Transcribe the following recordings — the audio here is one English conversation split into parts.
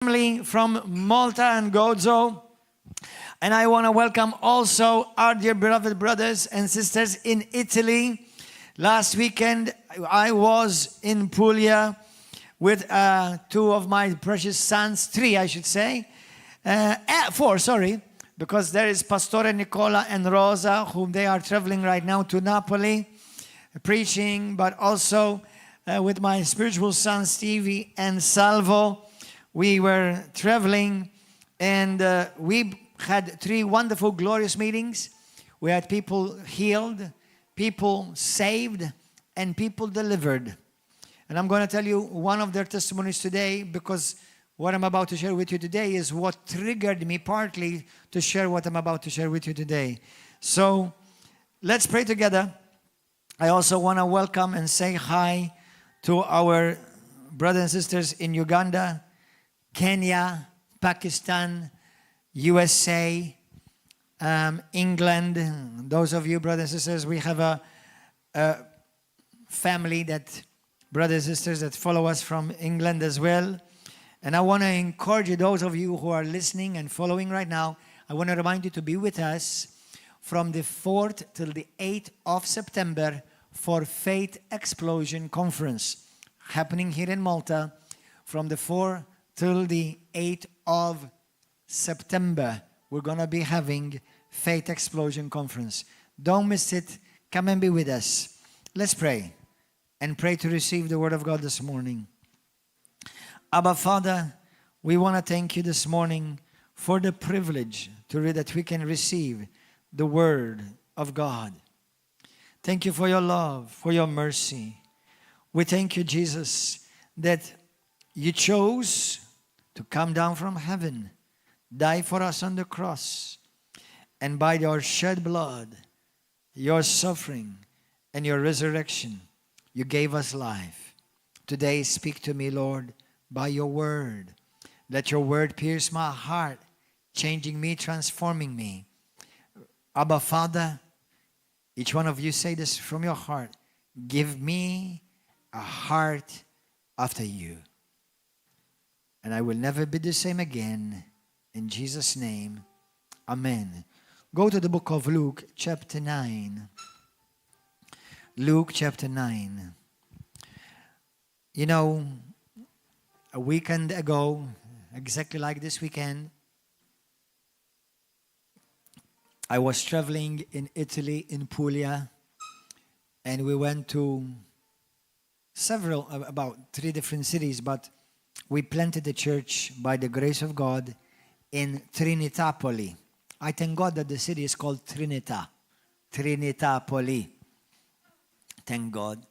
Family from Malta and Gozo. And I want to welcome also our dear beloved brothers and sisters in Italy. Last weekend, I was in Puglia with two of my precious sons, three I should say, four, sorry, because there is Pastore Nicola and Rosa, whom they are traveling right now to Napoli, preaching, but also with my spiritual sons, Stevie and Salvo. We were traveling and we had three wonderful, glorious meetings. We had people healed, people saved, and people delivered. And I'm going to tell you one of their testimonies today, because what I'm about to share with you today is what triggered me partly to share what I'm about to share with you today. So let's pray together. I also want to welcome and say hi to our brothers and sisters in Uganda, Kenya, Pakistan, USA, England. Those of you brothers and sisters, we have a family that, brothers and sisters that follow us from England as well. And I want to encourage you, those of you who are listening and following right now, I want to remind you to be with us from the 4th till the 8th of September for Faith Explosion Conference, happening here in Malta from the 4th till the 8th of September. We're going to be having Faith Explosion Conference. Don't miss it. Come and be with us. Let's pray and pray to receive the Word of God this morning. Abba, Father, we want to thank you this morning for the privilege that we can receive the Word of God. Thank you for your love, for your mercy. We thank you, Jesus, that you chose to come down from heaven, die for us on the cross, and by your shed blood, your suffering, and your resurrection, you gave us life. Today, speak to me, Lord, by your word. Let your word pierce my heart, changing me, transforming me. Abba, Father, each one of you say this from your heart. Give me a heart after you, and I will never be the same again. In Jesus' name, amen. Go to the book of Luke, chapter 9. Luke, chapter 9. You know, a weekend ago, exactly like this weekend, I was traveling in Italy, in Puglia, and we went to about 3 different cities, but we planted a church by the grace of God in Trinitapoli. I thank God that the city is called Trinitapoli. Thank God.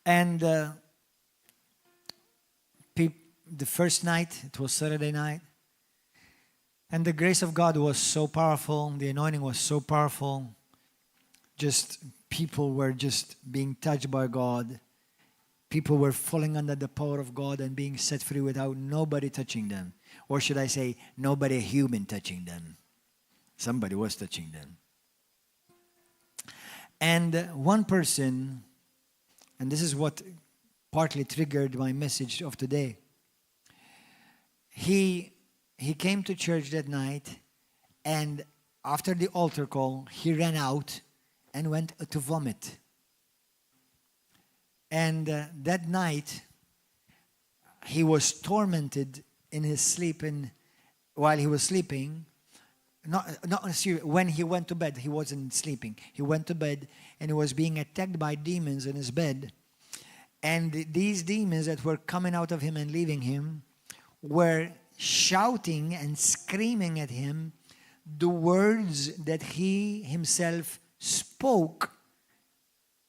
And the first night, it was Saturday night, and the grace of God was so powerful, the anointing was so powerful, just people were just being touched by God. People were falling under the power of God and being set free without nobody touching them. Or should I say, nobody human touching them. Somebody was touching them. And one person, and this is what partly triggered my message of today. He came to church that night, and after the altar call, he ran out and went to vomit. And that night, he was tormented in his sleep, and while he was sleeping, when he went to bed, he wasn't sleeping. He went to bed, and he was being attacked by demons in his bed. And these demons that were coming out of him and leaving him were shouting and screaming at him the words that he himself spoke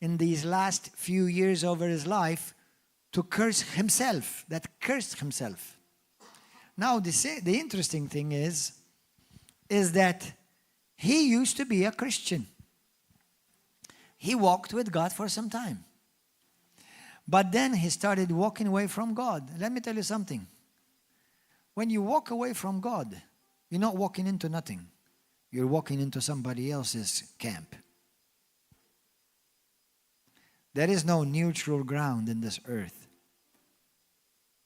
in these last few years over his life to curse himself, that cursed himself. Now, the interesting thing is that he used to be a Christian. He walked with God for some time. But then he started walking away from God. Let me tell you something. When you walk away from God, you're not walking into nothing. You're walking into somebody else's camp. There is no neutral ground in this earth.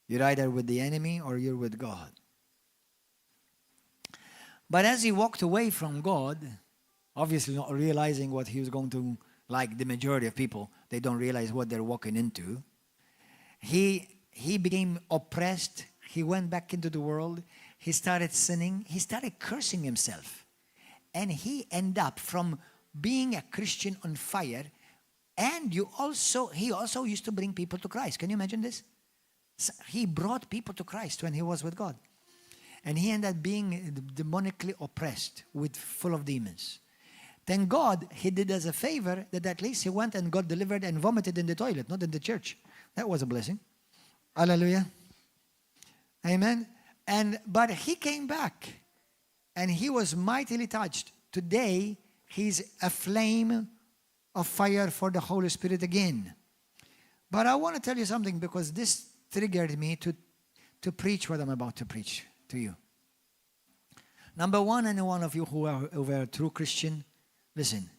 You're either with the enemy or you're with God. But as he walked away from God, obviously not realizing what he was going to, like the majority of people, they don't realize what they're walking into. He became oppressed. He went back into the world. He started sinning. He started cursing himself. And he ended up from being a Christian on fire. And he also used to bring people to Christ. Can you imagine this? He brought people to Christ when he was with God. And he ended up being demonically oppressed, full of demons. Thank God he did us a favor that at least he went and got delivered and vomited in the toilet, not in the church. That was a blessing. Hallelujah. Amen. But he came back and he was mightily touched. Today, he's a flame of fire for the Holy Spirit again. But I want to tell you something because this triggered me to preach what I'm about to preach to you. Number one, any one of you who are a true Christian, listen.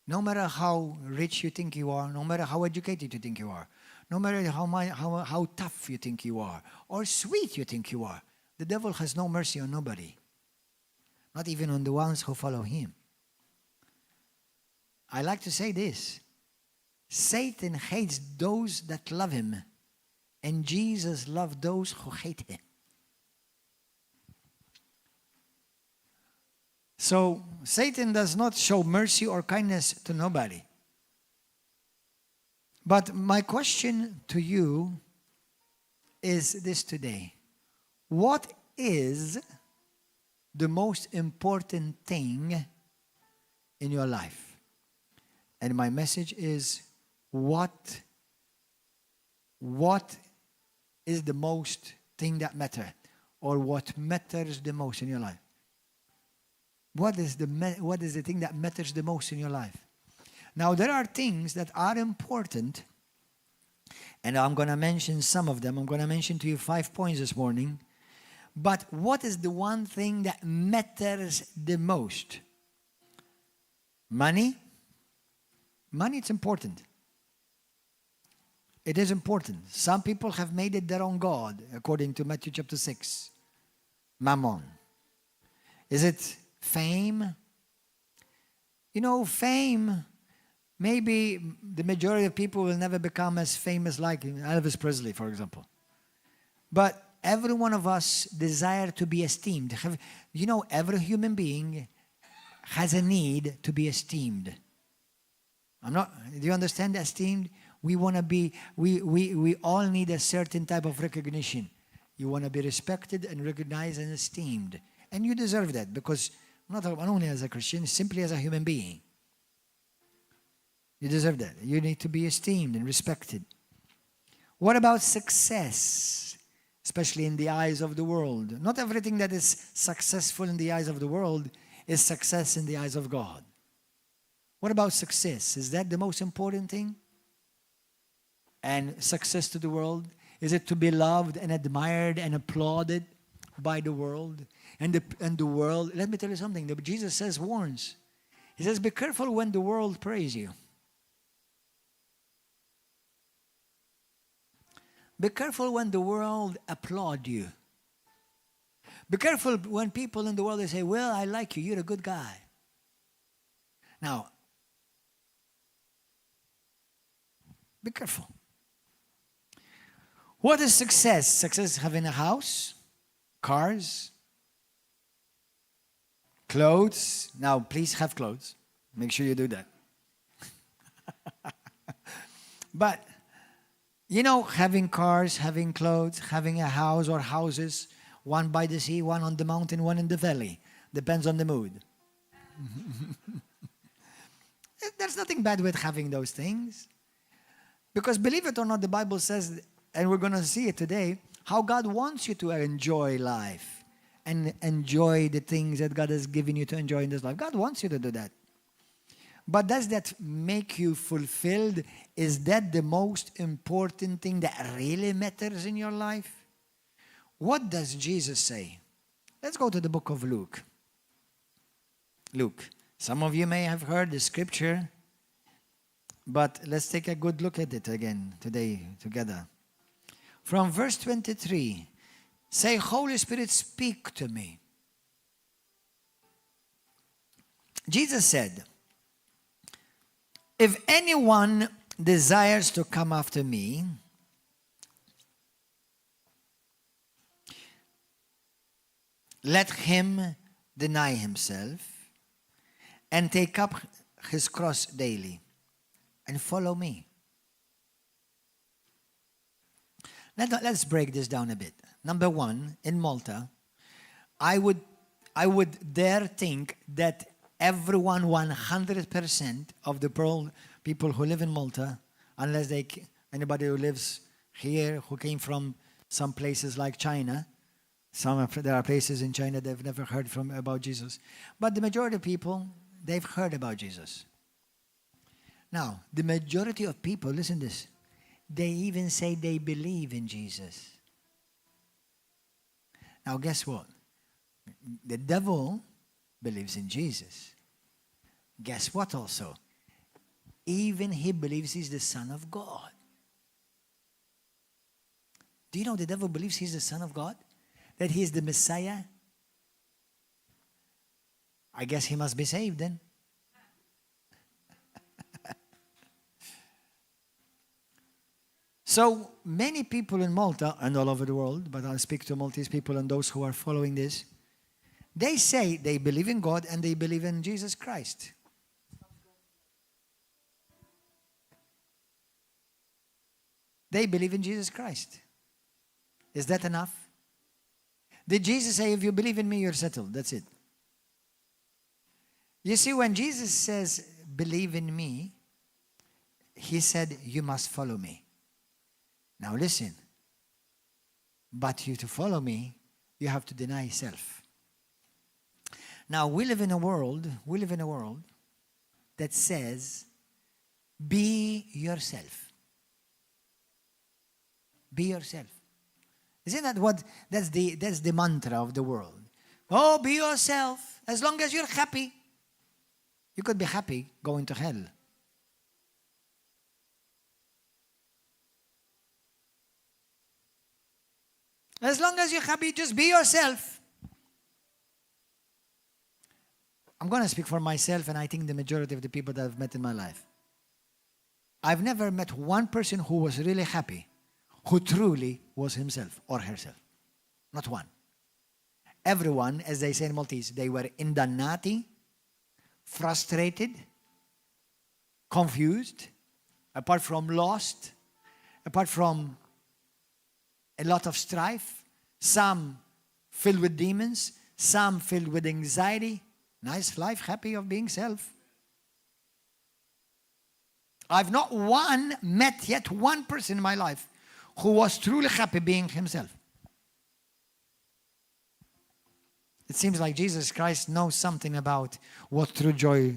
No matter how rich you think you are, no matter how educated you think you are, no matter how tough you think you are, or sweet you think you are, the devil has no mercy on nobody. Not even on the ones who follow him. I like to say this. Satan hates those that love him, and Jesus loved those who hate him. So Satan does not show mercy or kindness to nobody. But my question to you is this today. What is the most important thing in your life? And my message is, what is the most thing that matters? Or what matters the most in your life? What is the thing that matters the most in your life? Now, there are things that are important, and I'm going to mention some of them. I'm going to mention to you 5 points this morning. But what is the one thing that matters the most? Money? Money, it's important. It is important. Some people have made it their own God, according to Matthew chapter 6. Mammon. Is it fame? You know, fame, maybe the majority of people will never become as famous like Elvis Presley, for example. But every one of us desire to be esteemed. You know, every human being has a need to be esteemed. Do you understand esteemed? We want to be, we all need a certain type of recognition. You want to be respected and recognized and esteemed. And you deserve that because not only as a Christian, simply as a human being. You deserve that. You need to be esteemed and respected. What about success? Especially in the eyes of the world. Not everything that is successful in the eyes of the world is success in the eyes of God. What about success? Is that the most important thing? And success to the world? Is it to be loved and admired and applauded by the world? And the world, let me tell you something. Jesus warns. He says, be careful when the world praise you. Be careful when the world applaud you. Be careful when people in the world, they say, well, I like you. You're a good guy. Now, be careful. What is success? Success is having a house, cars, clothes. Now, please have clothes. Make sure you do that. But, you know, having cars, having clothes, having a house or houses, one by the sea, one on the mountain, one in the valley. Depends on the mood. There's nothing bad with having those things. Because believe it or not, the Bible says, and we're going to see it today, how God wants you to enjoy life and enjoy the things that God has given you to enjoy in this life. God wants you to do that. But does that make you fulfilled? Is that the most important thing that really matters in your life? What does Jesus say? Let's go to the book of Luke. Luke. Some of you may have heard the scripture, but let's take a good look at it again today together. from verse 23. Say, Holy Spirit, speak to me. Jesus said, if anyone desires to come after me, let him deny himself and take up his cross daily and follow me. Let's break this down a bit. Number one, in Malta, I would dare think that everyone, 100% of the people who live in Malta, unless anybody who lives here who came from some places like China, there are places in China they've never heard about Jesus. But the majority of people, they've heard about Jesus. Now, the majority of people, listen to this, they even say they believe in Jesus. Now, guess what? The devil believes in Jesus. Guess what also? Even he believes he's the Son of God. Do you know the devil believes he's the Son of God? That he is the Messiah? I guess he must be saved then. So many people in Malta and all over the world, but I'll speak to Maltese people and those who are following this, they say they believe in God and they believe in Jesus Christ. They believe in Jesus Christ. Is that enough? Did Jesus say, if you believe in me, you're settled? That's it. You see, when Jesus says, believe in me, he said, you must follow me. Now listen, but to follow me, you have to deny self. Now we live in a world that says, be yourself. Be yourself. Isn't that that's the mantra of the world? Oh, be yourself. As long as you're happy. You could be happy going to hell. As long as you're happy, just be yourself. I'm going to speak for myself, and I think the majority of the people that I've met in my life. I've never met one person who was really happy, who truly was himself or herself. Not one. Everyone, as they say in Maltese, they were indannati, frustrated, confused, apart from lost, apart from a lot of strife, some filled with demons, some filled with anxiety. Nice life, happy of being self. I've not met yet one person in my life who was truly happy being himself. It seems like Jesus Christ knows something about what true joy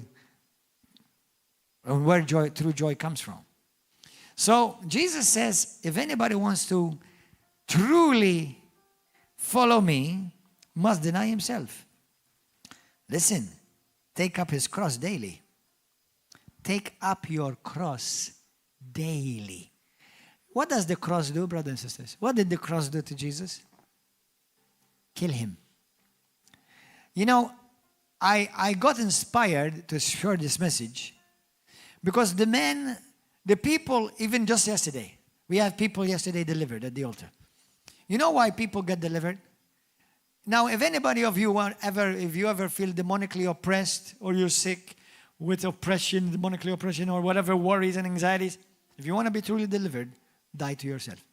and where true joy comes from. So Jesus says, if anybody wants to truly follow me, must deny himself. Listen, take up his cross daily. Take up your cross daily. What does the cross do, brothers and sisters? What did the cross do to Jesus? Kill him. You know, I got inspired to share this message because the people, even just yesterday, we have people yesterday delivered at the altar. You know why people get delivered? Now, if anybody of you if you ever feel demonically oppressed or you're sick with oppression, demonically oppression or whatever worries and anxieties, if you want to be truly delivered, die to yourself.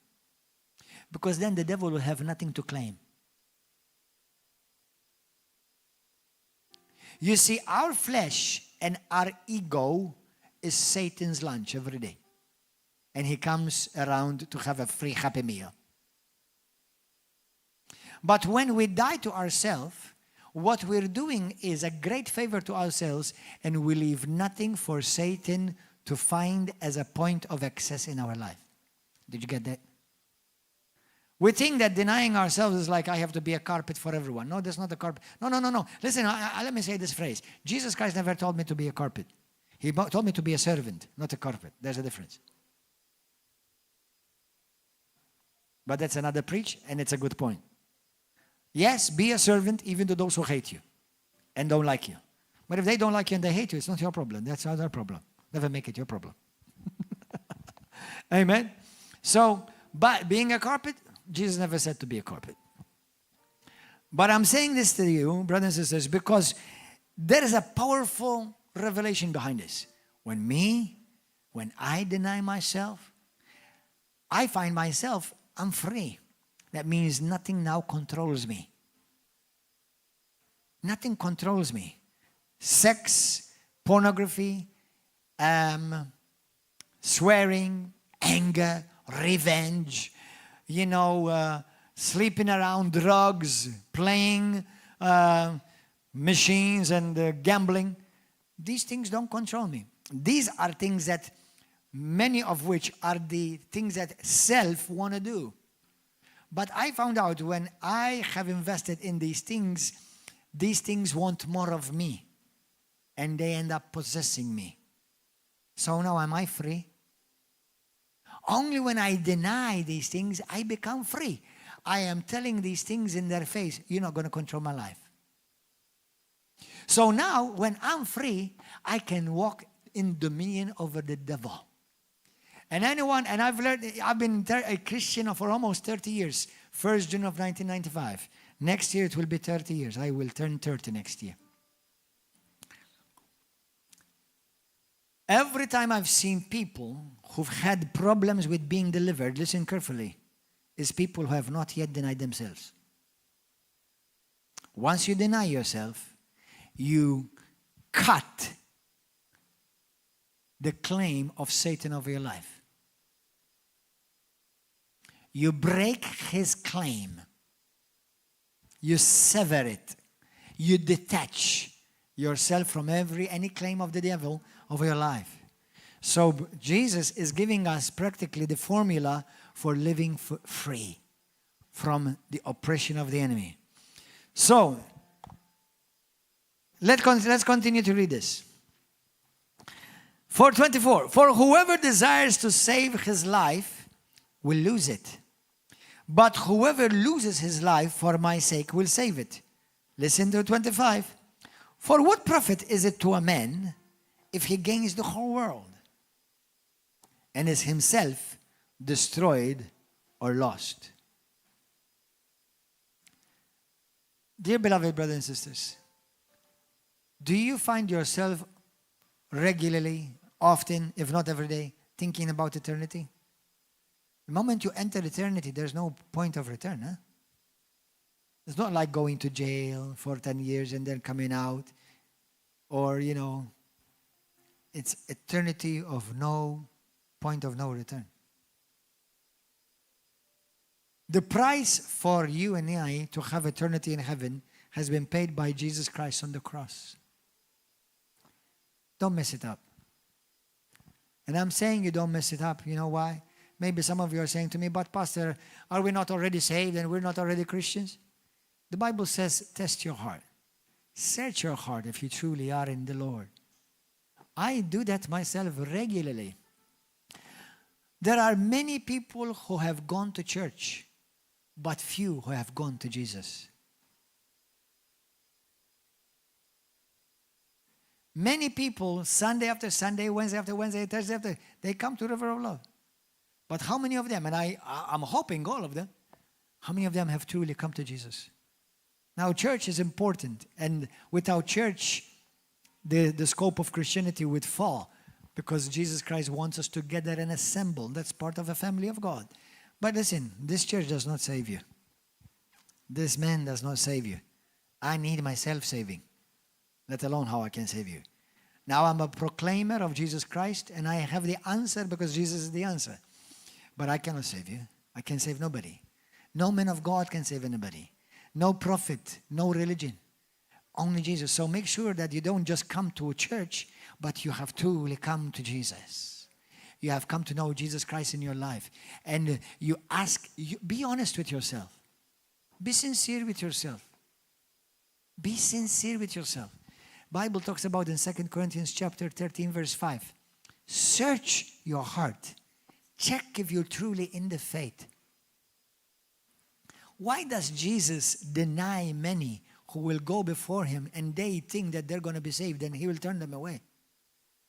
Because then the devil will have nothing to claim. You see, our flesh and our ego is Satan's lunch every day. And he comes around to have a free happy meal. But when we die to ourselves, what we're doing is a great favor to ourselves, and we leave nothing for Satan to find as a point of access in our life. Did you get that? We think that denying ourselves is like, I have to be a carpet for everyone. No, that's not a carpet. No. Listen, let me say this phrase. Jesus Christ never told me to be a carpet. He told me to be a servant, not a carpet. There's a difference. But that's another preach, and it's a good point. Yes, be a servant even to those who hate you and don't like you. But if they don't like you and they hate you, it's not your problem. That's not their problem. Never make it your problem. Amen? So, but being a carpet, Jesus never said to be a carpet. But I'm saying this to you, brothers and sisters, because there is a powerful revelation behind this. When I deny myself, I find myself, I'm free. That means nothing now controls me. Nothing controls me. Sex, pornography, swearing, anger, revenge, sleeping around, drugs, playing machines and gambling. These things don't control me. These are things that, many of which are the things that self want to do. But I found out when I have invested in these things want more of me. And they end up possessing me. So now am I free? Only when I deny these things, I become free. I am telling these things in their face, you're not going to control my life. So now, when I'm free, I can walk in dominion over the devil. And I've been a Christian for almost 30 years. 1st June of 1995. Next year it will be 30 years. I will turn 30 next year. Every time I've seen people who've had problems with being delivered, listen carefully, is people who have not yet denied themselves. Once you deny yourself, you cut the claim of Satan over your life. You break his claim. You sever it. You detach yourself from any claim of the devil over your life. So Jesus is giving us practically the formula for living free from the oppression of the enemy. So, let's continue to read this. 4:24. For whoever desires to save his life will lose it. But whoever loses his life for my sake will save it. Listen to 25. For what profit is it to a man if he gains the whole world and is himself destroyed or lost? Dear beloved brothers and sisters, do you find yourself regularly, often, if not every day, thinking about eternity? The moment you enter eternity, there's no point of return. Huh? It's not like going to jail for 10 years and then coming out. Or, it's eternity of no point of no return. The price for you and I to have eternity in heaven has been paid by Jesus Christ on the cross. Don't mess it up. And I'm saying you don't mess it up. You know why? Maybe some of you are saying to me, but Pastor, are we not already saved and we're not already Christians? The Bible says, test your heart. Search your heart if you truly are in the Lord. I do that myself regularly. There are many people who have gone to church, but few who have gone to Jesus. Many people, Sunday after Sunday, Wednesday after Wednesday, Thursday after, they come to River of Love. But how many of them, and I'm hoping all of them, how many of them have truly come to Jesus? Now, church is important, and without church, the scope of Christianity would fall, because Jesus Christ wants us to gather and assemble. That's part of the family of God. But listen, this church does not save you. This man does not save you. I need myself saving, let alone how I can save you. Now I'm a proclaimer of Jesus Christ, and I have the answer because Jesus is the answer. But I cannot save you. I can save nobody. No man of God can save anybody. No prophet, no religion. Only Jesus. So make sure that you don't just come to a church, but you have truly come to Jesus. You have come to know Jesus Christ in your life. And be honest with yourself. Be sincere with yourself. Be sincere with yourself. Bible talks about in 2 Corinthians chapter 13, verse 5. Search your heart. Check if you're truly in the faith. why does Jesus deny many who will go before him and they think that they're going to be saved and he will turn them away?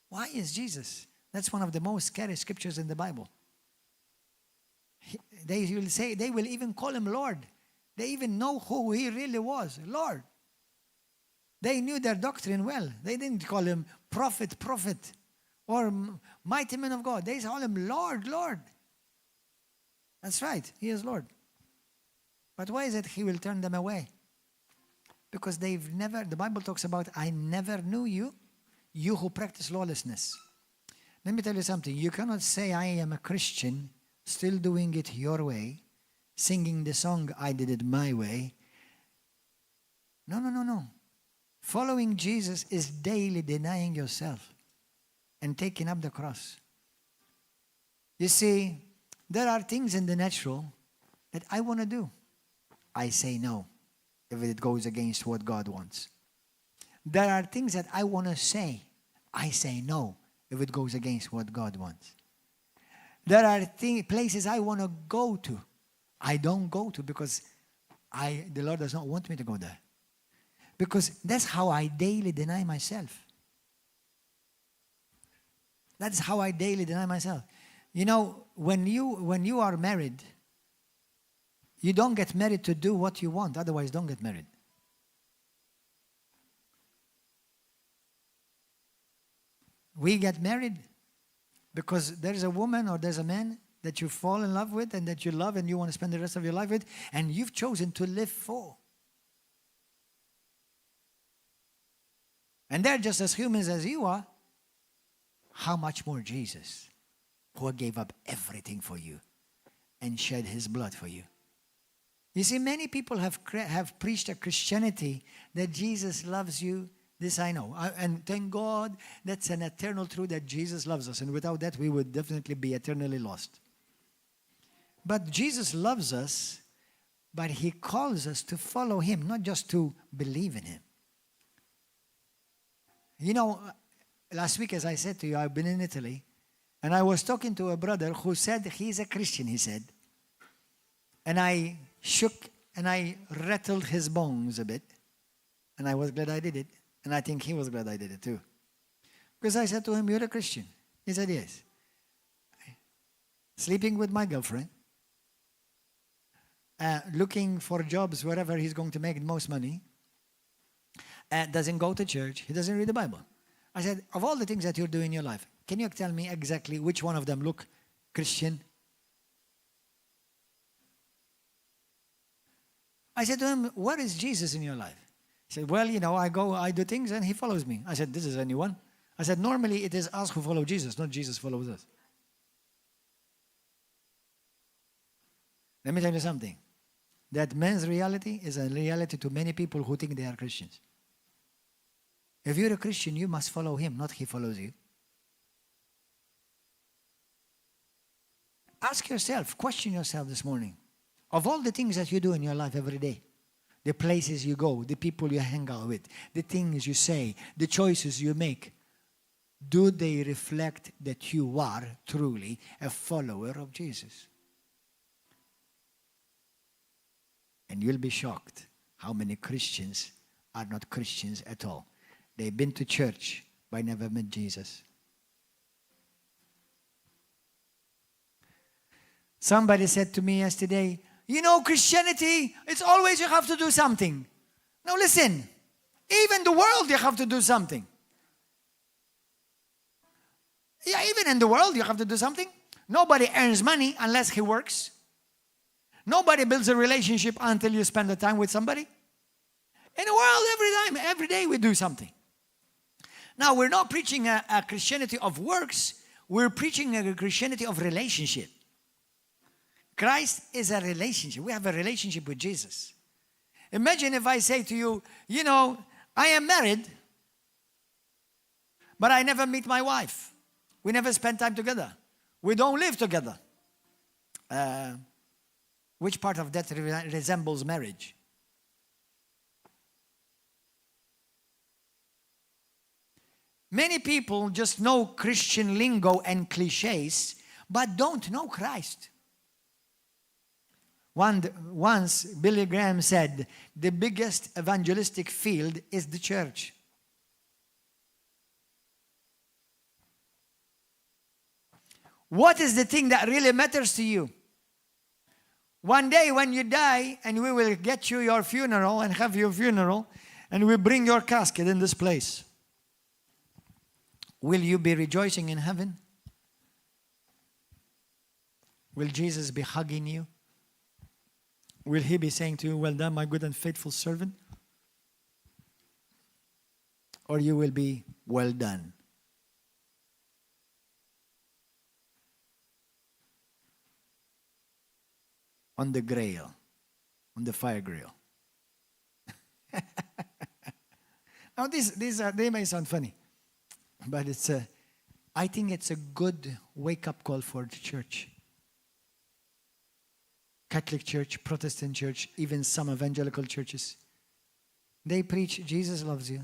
Why is Jesus? That's one of the most scary scriptures in the Bible. They will even call him Lord. They even know who he really was, Lord. They knew their doctrine well. They didn't call him prophet, or mighty man of God. They call him Lord, Lord. That's right, he is Lord. But why is it he will turn them away? Because the Bible talks about, I never knew you, you who practice lawlessness. Let me tell you something. You cannot say, I am a Christian, still doing it your way, singing the song, I did it my way. No. Following Jesus is daily denying yourself and taking up the cross. You see, there are things in the natural that I want to do. I say no if it goes against what God wants. There are things that I want to say. I say no if it goes against what God wants. There are places I want to go to. I don't go to because the Lord does not want me to go there. Because that's how I daily deny myself. That's how I daily deny myself. You know, when you are married, you don't get married to do what you want. Otherwise, don't get married. We get married because there's a woman or there's a man that you fall in love with and that you love and you want to spend the rest of your life with, and you've chosen to live for. And they're just as humans as you are. How much more Jesus, who gave up everything for you and shed his blood for you. You see, many people have preached a Christianity that Jesus loves you. This I know. And thank God that's an eternal truth that Jesus loves us. And without that, we would definitely be eternally lost. But Jesus loves us, but he calls us to follow him, not just to believe in him. You know, last week, as I said to you, I've been in Italy, and I was talking to a brother who said he's a Christian, he said. And I shook and I rattled his bones a bit. And I was glad I did it. And I think he was glad I did it too. Because I said to him, you're a Christian. He said, yes. Sleeping with my girlfriend. Looking for jobs wherever he's going to make the most money. Doesn't go to church. He doesn't read the Bible. I said, of all the things that you're doing in your life, can you tell me exactly which one of them look Christian? I said to him, where is Jesus in your life? He said, well, you know, I do things and he follows me. I said, this is anyone? I said, normally it is us who follow Jesus, not Jesus follows us. Let me tell you something. That man's reality is a reality to many people who think they are Christians. If you're a Christian, you must follow him, not he follows you. Ask yourself, question yourself this morning. Of all the things that you do in your life every day, the places you go, the people you hang out with, the things you say, the choices you make, do they reflect that you are truly a follower of Jesus? And you'll be shocked how many Christians are not Christians at all. They've been to church, but never met Jesus. Somebody said to me yesterday, you know, Christianity, it's always you have to do something. Now listen, even the world you have to do something. Yeah, even in the world you have to do something. Nobody earns money unless he works. Nobody builds a relationship until you spend the time with somebody. In the world, every day we do something. Now, we're not preaching a Christianity of works. We're preaching a Christianity of relationship. Christ is a relationship. We have a relationship with Jesus. Imagine if I say to you, you know, I am married, but I never meet my wife. We never spend time together. We don't live together. Which part of that resembles marriage? Many people just know Christian lingo and cliches, but don't know Christ. Once Billy Graham said, the biggest evangelistic field is the church. What is the thing that really matters to you? One day when you die, and we will get you your funeral and have your funeral, and we bring your casket in this place, will you be rejoicing in heaven? Will Jesus be hugging you? Will he be saying to you, well done, my good and faithful servant? Or you will be, well done. On the grill, on the fire grill. Now they may sound funny, but I think it's a good wake-up call for the church. Catholic Church, Protestant Church, even some evangelical churches. They preach Jesus loves you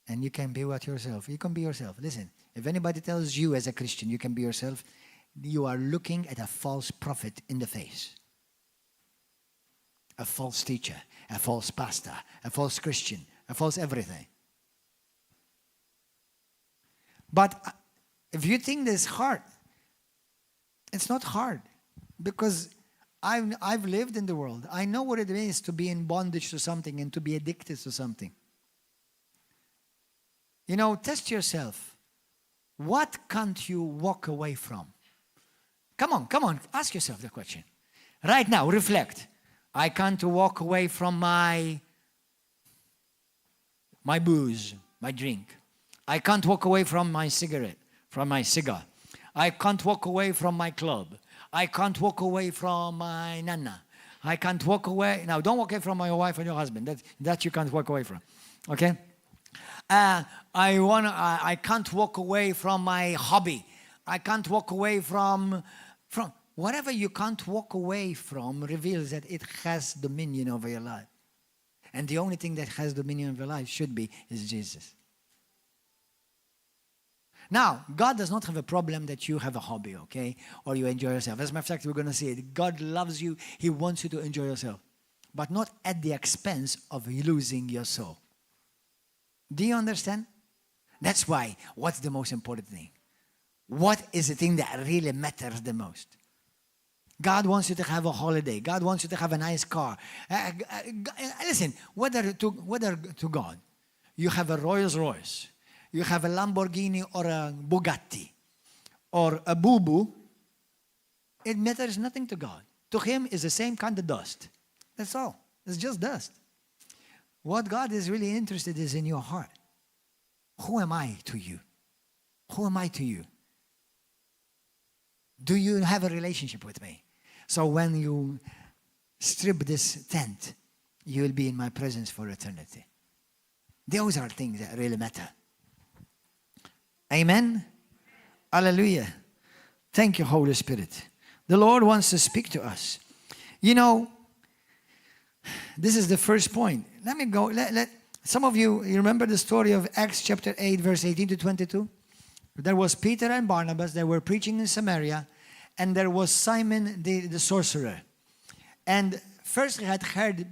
and you can be what yourself. You can be yourself. Listen, if anybody tells you as a Christian you can be yourself, you are looking at a false prophet in the face. A false teacher, a false pastor, a false Christian, a false everything. But if you think this is hard, it's not hard, because I've lived in the world. I know what it means to be in bondage to something and to be addicted to something. You know, test yourself. What can't you walk away from? Come on, ask yourself the question. Right now, reflect. I can't walk away from my booze, my drink. I can't walk away from my cigarette, from my cigar. I can't walk away from my club. I can't walk away from my nana. I can't walk away. Now, don't walk away from your wife and your husband. That you can't walk away from. Okay? I can't walk away from my hobby. I can't walk away from whatever you can't walk away from reveals that it has dominion over your life. And the only thing that has dominion over your life is Jesus. Now, God does not have a problem that you have a hobby, okay? Or you enjoy yourself. As a matter of fact, we're going to see it. God loves you. He wants you to enjoy yourself. But not at the expense of losing your soul. Do you understand? That's why, what's the most important thing? What is the thing that really matters the most? God wants you to have a holiday. God wants you to have a nice car. Listen, whether to God, you have a Rolls Royce, you have a Lamborghini or a Bugatti or a boo-boo, it matters nothing to God. To him, it's the same kind of dust. That's all. It's just dust. What God is really interested is in your heart. Who am I to you? Who am I to you? Do you have a relationship with me? So when you strip this tent, you will be in my presence for eternity. Those are things that really matter. Amen? Hallelujah. Thank you, Holy Spirit. The Lord wants to speak to us. You know, this is the first point. Let me go. Some of you remember the story of Acts chapter 8, verse 18 to 22? There was Peter and Barnabas. They were preaching in Samaria. And there was Simon the sorcerer. And first he had heard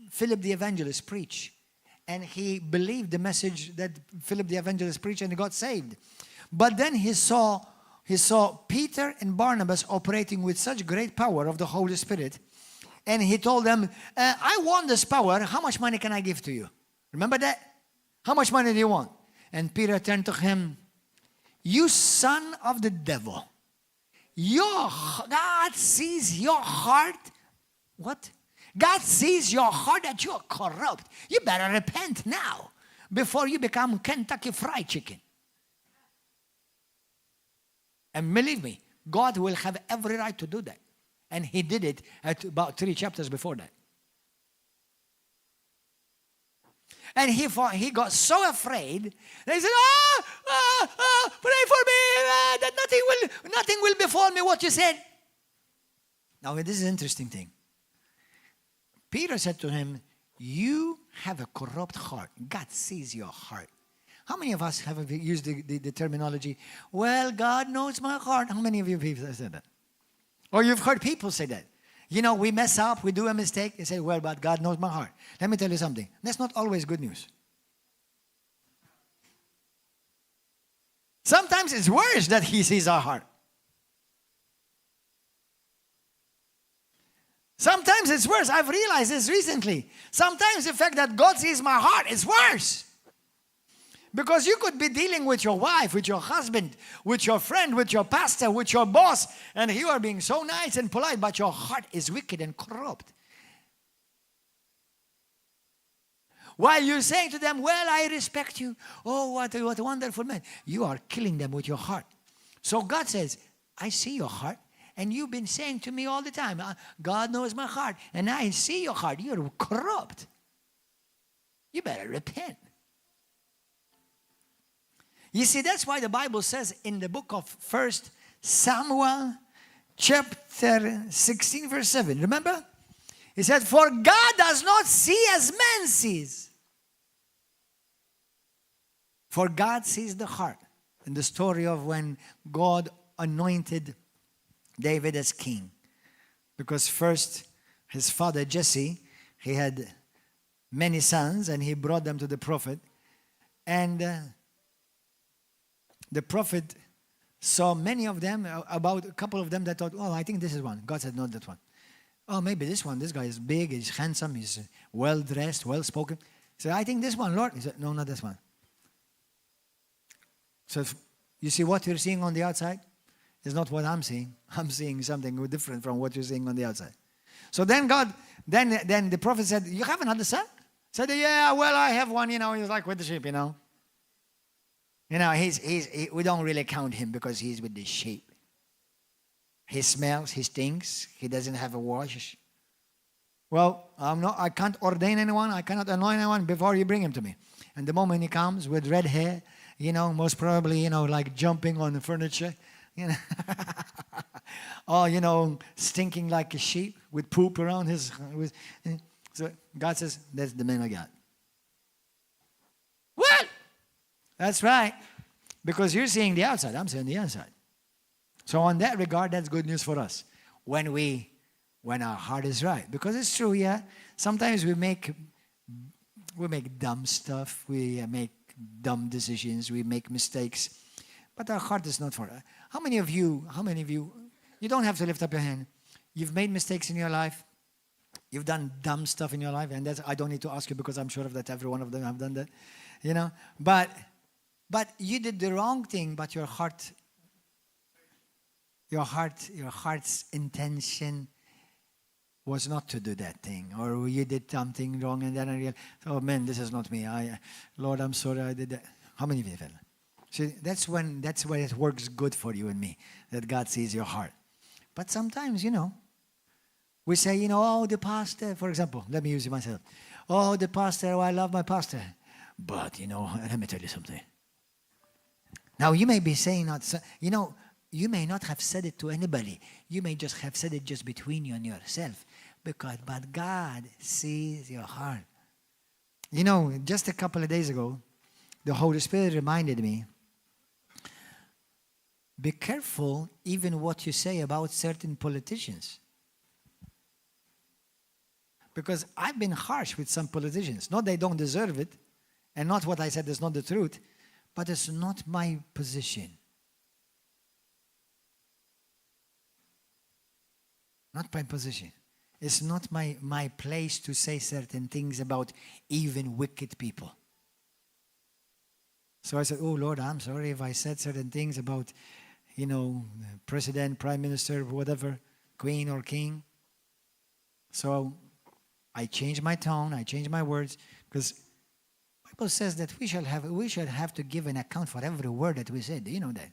Philip the evangelist preach. And he believed the message that Philip the evangelist preached and he got saved. But then he saw Peter and Barnabas operating with such great power of the Holy Spirit. And he told them, I want this power. How much money can I give to you? Remember that? How much money do you want? And Peter turned to him, you son of the devil. God sees your heart. What? God sees your heart that you are corrupt. You better repent now before you become Kentucky Fried Chicken. And believe me, God will have every right to do that. And he did it at about 3 chapters before that. And he got so afraid that he said, pray for me, that nothing will befall me what you said. Now, this is an interesting thing. Peter said to him, you have a corrupt heart. God sees your heart. How many of us have used the terminology, well, God knows my heart? How many of you have said that? Or you've heard people say that. You know, we mess up, we do a mistake. They say, well, but God knows my heart. Let me tell you something. That's not always good news. Sometimes it's worse that he sees our heart. Sometimes it's worse. I've realized this recently. Sometimes the fact that God sees my heart is worse. Because you could be dealing with your wife, with your husband, with your friend, with your pastor, with your boss, and you are being so nice and polite, but your heart is wicked and corrupt. While you're saying to them, well, I respect you. Oh, what a wonderful man. You are killing them with your heart. So God says, I see your heart. And you've been saying to me all the time, God knows my heart. And I see your heart. You're corrupt. You better repent. You see, that's why the Bible says in the book of 1 Samuel, chapter 16, verse 7. Remember? He said, for God does not see as man sees. For God sees the heart. In the story of when God anointed David as king. Because first, his father Jesse, he had many sons and he brought them to the prophet. And the prophet saw many of them, about a couple of them that thought, oh, I think this is one. God said, not that one. Oh, maybe this one. This guy is big, he's handsome, he's well-dressed, well-spoken. He said, I think this one, Lord. He said, no, not this one. So you see what you're seeing on the outside is not what I'm seeing. I'm seeing something different from what you're seeing on the outside. So then then the prophet said, you have another son? Said, yeah, well, I have one, he's like with the sheep, You know, we don't really count him because he's with the sheep. He smells, he stinks, he doesn't have a wash. Well, I can't ordain anyone, I cannot anoint anyone before you bring him to me. And the moment he comes with red hair, most probably, like jumping on the furniture, or, stinking like a sheep with poop around his. So God says, that's the man of God. What? That's right. Because you're seeing the outside, I'm seeing the inside. So on that regard, that's good news for us. When our heart is right. Because it's true, yeah. Sometimes we make dumb stuff. We make dumb decisions. We make mistakes. But our heart is not for it. How many of you, you don't have to lift up your hand. You've made mistakes in your life. You've done dumb stuff in your life. And I don't need to ask you because I'm sure that every one of them have done that. But you did the wrong thing, but your heart's intention was not to do that thing. Or you did something wrong and then I realized, oh man, this is not me. Lord, I'm sorry I did that. How many of you feel that? See, that's when it works good for you and me, that God sees your heart. But sometimes, we say, oh, the pastor, for example, let me use it myself. Oh, the pastor, I love my pastor. But, let me tell you something. Now, you may be saying, you may not have said it to anybody. You may just have said it just between you and yourself. But God sees your heart. Just a couple of days ago, the Holy Spirit reminded me, be careful even what you say about certain politicians. Because I've been harsh with some politicians. Not they don't deserve it, and not what I said is not the truth, but it's not my position. Not my position. It's not my place to say certain things about even wicked people. So I said, oh Lord, I'm sorry if I said certain things about, president, prime minister, whatever, queen or king. So I changed my tone, I changed my words, because the Bible says that we shall have to give an account for every word that we said. Do you know that?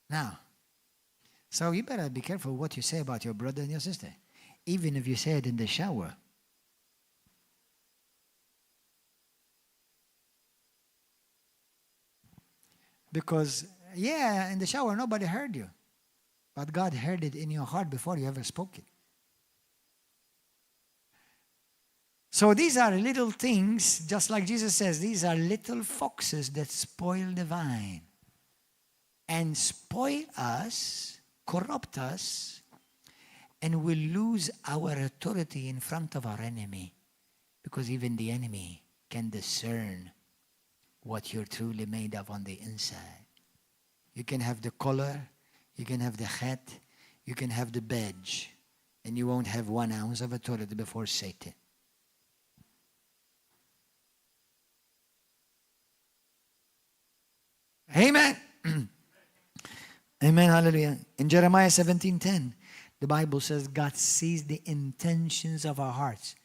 Now, so you better be careful what you say about your brother and your sister, even if you say it in the shower. Because, in the shower, nobody heard you. But God heard it in your heart before you ever spoke it. So these are little things, just like Jesus says, these are little foxes that spoil the vine. And spoil us, corrupt us, and we lose our authority in front of our enemy, because even the enemy can discern what you're truly made of on the inside. You can have the color, you can have the hat, you can have the badge, and you won't have 1 ounce of authority before Satan. Amen. Amen, hallelujah. In Jeremiah 17:10, the Bible says God sees the intentions of our hearts.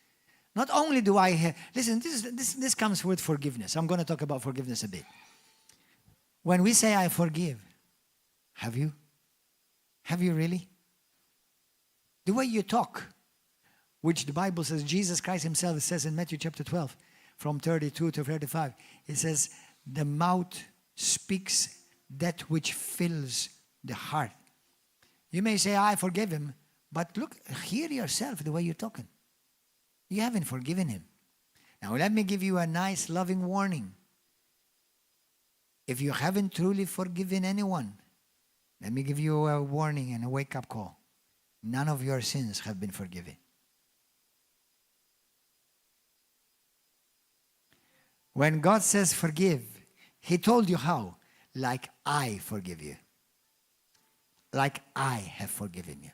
Not only do I have, listen, this comes with forgiveness. I'm going to talk about forgiveness a bit. When we say I forgive, have you? Have you really? The way you talk, which the Bible says, Jesus Christ himself says in Matthew chapter 12, from 32 to 35, it says, the mouth speaks that which fills the heart. You may say, I forgive him, but look, hear yourself the way you're talking. You haven't forgiven him. Now let me give you a nice loving warning. If you haven't truly forgiven anyone, let me give you a warning and a wake-up call. None of your sins have been forgiven. When God says forgive, he told you how. Like I forgive you. Like I have forgiven you.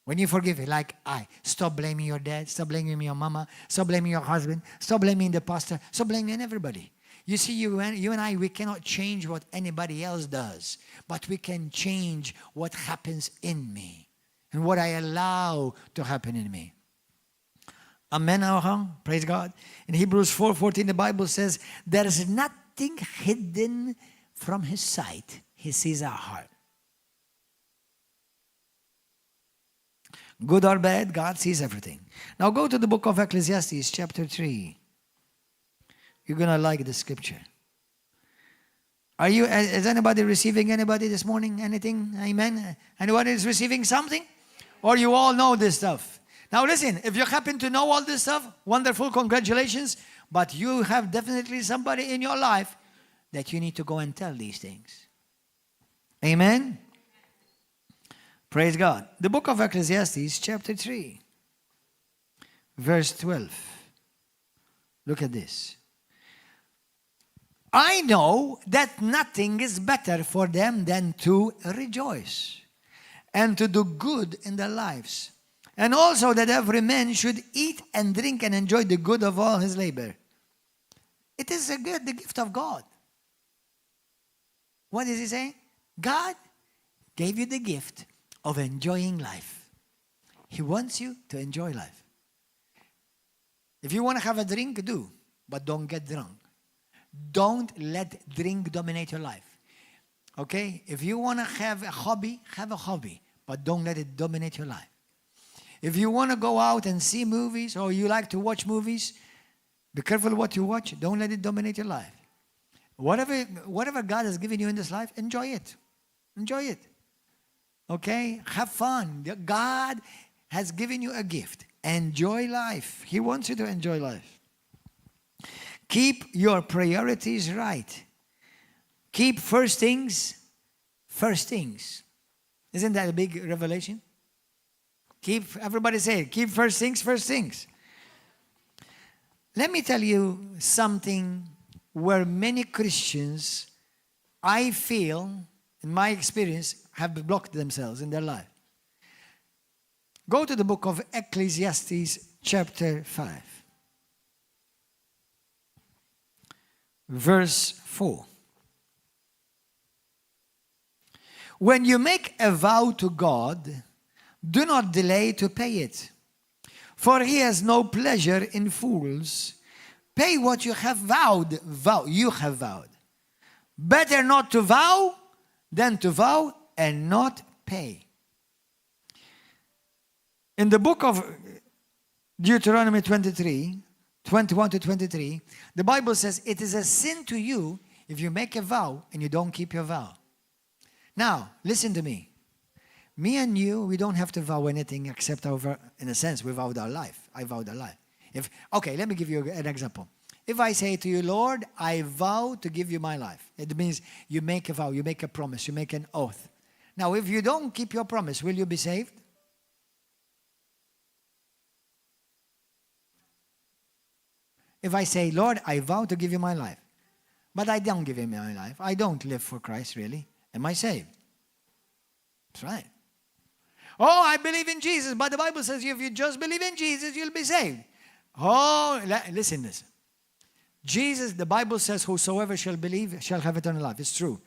When you forgive it, like I. Stop blaming your dad. Stop blaming your mama. Stop blaming your husband. Stop blaming the pastor. Stop blaming everybody. You see, you and I, we cannot change what anybody else does. But we can change what happens in me. And what I allow to happen in me. Amen. Praise God. In Hebrews 4:14, the Bible says, there is nothing hidden from his sight. He sees our heart. Good or bad, God sees everything. Now go to the book of Ecclesiastes, chapter 3. You're going to like the scripture. Is anybody receiving anybody this morning? Anything? Amen? Anyone is receiving something? Or you all know this stuff? Now listen, if you happen to know all this stuff, wonderful, congratulations. But you have definitely somebody in your life that you need to go and tell these things. Amen? Praise God. The book of Ecclesiastes, chapter 3, verse 12. Look at this. I know that nothing is better for them than to rejoice and to do good in their lives. And also that every man should eat and drink and enjoy the good of all his labor. It is the gift of God. What is he saying? God gave you the gift of enjoying life. He wants you to enjoy life. If you want to have a drink, do, but don't get drunk. Don't let drink dominate your life. Okay? If you want to have a hobby, but don't let it dominate your life. If you want to go out and see movies, or you like to watch movies, be careful what you watch. Don't let it dominate your life. Whatever God has given you in this life, enjoy it. Enjoy it. Okay? Have fun. God has given you a gift. Enjoy life. He wants you to enjoy life. Keep your priorities right. Keep first things. Isn't that a big revelation? Everybody say it. Keep first things. Let me tell you something where many Christians, I feel, in my experience, have blocked themselves in their life. Go to the book of Ecclesiastes, chapter 5. Verse 4. When you make a vow to God, do not delay to pay it, for he has no pleasure in fools. Pay what you have vowed. You have vowed. Better not to vow than to vow and not pay. In the book of Deuteronomy 23, 21 to 23, the Bible says it is a sin to you if you make a vow and you don't keep your vow. Now, listen to me. Me and you, we don't have to vow anything except in a sense, we vowed our life. I vowed our life. Let me give you an example. If I say to you, Lord, I vow to give you my life. It means you make a vow, you make a promise, you make an oath. Now, if you don't keep your promise, will you be saved? If I say, Lord, I vow to give you my life, but I don't give him my life, I don't live for Christ really, am I saved? That's right. Oh, I believe in Jesus, but the Bible says if you just believe in Jesus, you'll be saved. Oh, listen this. Jesus, the Bible says, whosoever shall believe shall have eternal life. It's true.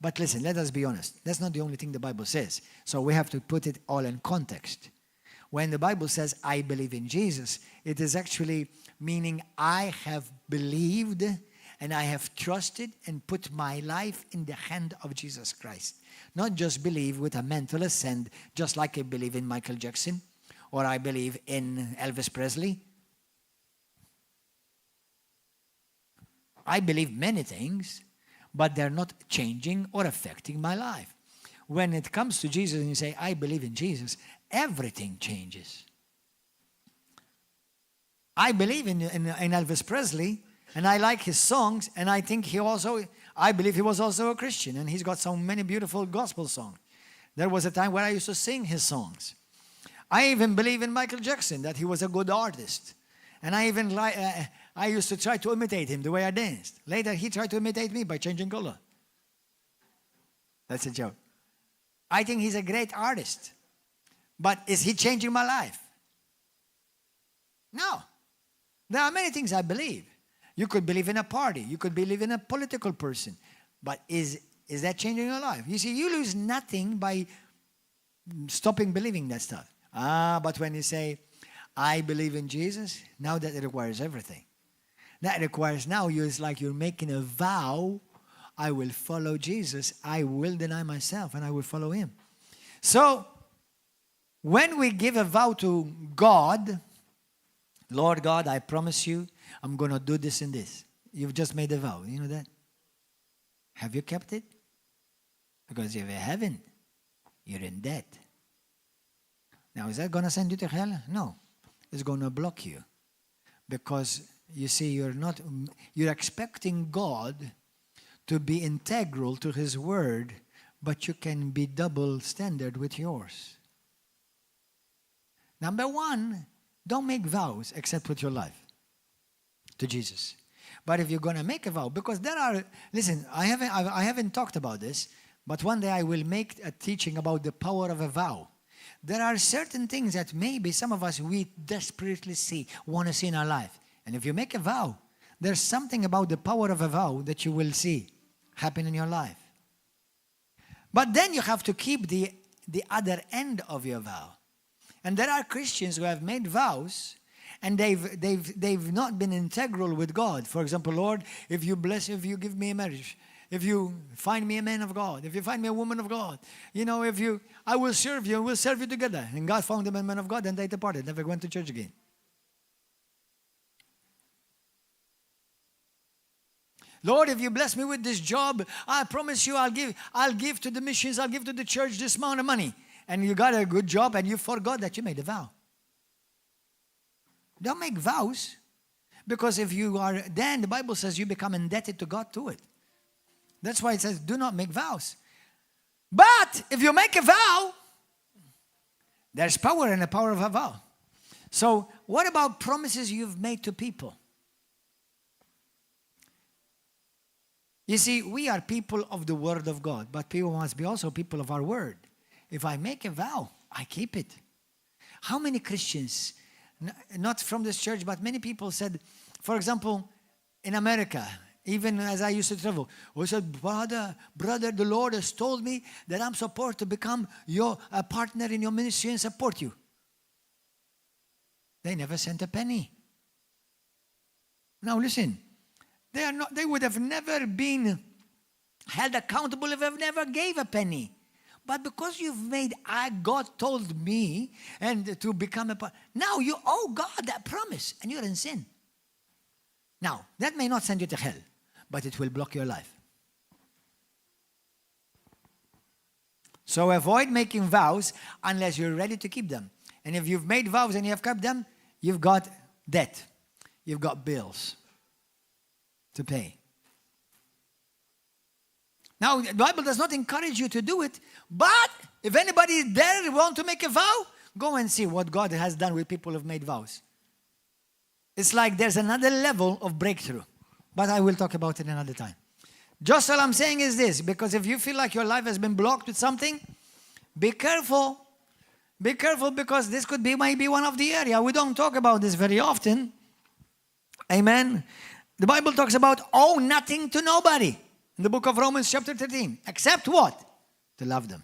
But listen, let us be honest. That's not the only thing the Bible says. So we have to put it all in context. When the Bible says, I believe in Jesus, it is actually meaning I have believed and I have trusted and put my life in the hand of Jesus Christ. Not just believe with a mental assent, just like I believe in Michael Jackson or I believe in Elvis Presley. I believe many things, but they're not changing or affecting my life. When it comes to Jesus and you say, I believe in Jesus, everything changes. I believe in Elvis Presley, and I like his songs, and I think I believe he was also a Christian, and he's got so many beautiful gospel songs. There was a time where I used to sing his songs. I even believe in Michael Jackson, that he was a good artist. And I used to try to imitate him the way I danced. Later, he tried to imitate me by changing color. That's a joke. I think he's a great artist. But is he changing my life? No. There are many things I believe. You could believe in a party. You could believe in a political person. But is that changing your life? You see, you lose nothing by stopping believing that stuff. But when you say, I believe in Jesus, now that requires everything. That requires now it's like you're making a vow. I will follow Jesus. I will deny myself and I will follow him. So, when we give a vow to God, Lord God, I promise you, I'm going to do this and this. You've just made a vow. You know that? Have you kept it? Because if you haven't, you're in debt. Now, is that going to send you to hell? No. It's going to block you. Because, you see, you're expecting God to be integral to his word, but you can be double standard with yours. Number one, don't make vows except with your life to Jesus. But if you're going to make a vow, because listen, I haven't talked about this, but one day I will make a teaching about the power of a vow. There are certain things that maybe some of us, we desperately want to see in our life. And if you make a vow, there's something about the power of a vow that you will see happen in your life. But then you have to keep the other end of your vow. And there are Christians who have made vows and they've not been integral with God. For example, Lord, if you give me a marriage, if you find me a man of God, if you find me a woman of God, I will serve you and we'll serve you together. And God found them a man of God and they departed, never went to church again. Lord, if you bless me with this job, I promise you I'll give to the missions, I'll give to the church this amount of money. And you got a good job and you forgot that you made a vow. Don't make vows. Because if you are, then the Bible says you become indebted to God to it. That's why it says do not make vows. But if you make a vow, there's power in the power of a vow. So what about promises you've made to people? You see, we are people of the word of God, but people must be also people of our word. If I make a vow, I keep it. How many Christians, not from this church, but many people said, for example, in America, even as I used to travel, we said, brother, the Lord has told me that I'm supposed to become a partner in your ministry and support you. They never sent a penny. Now listen, they would have never been held accountable if they never gave a penny. But because you've made, God told me, and to become a part, now you owe God that promise, and you're in sin. Now, that may not send you to hell, but it will block your life. So avoid making vows unless you're ready to keep them. And if you've made vows and you have kept them, you've got debt. You've got bills to pay. Now, the Bible does not encourage you to do it, but if anybody is there who wants to make a vow, go and see what God has done with people who have made vows. It's like there's another level of breakthrough. But I will talk about it another time. Just all I'm saying is this, because if you feel like your life has been blocked with something, be careful. Be careful, because this could be maybe one of the area. We don't talk about this very often. Amen. The Bible talks about owe nothing to nobody. In the book of Romans chapter 13. Except what? To love them.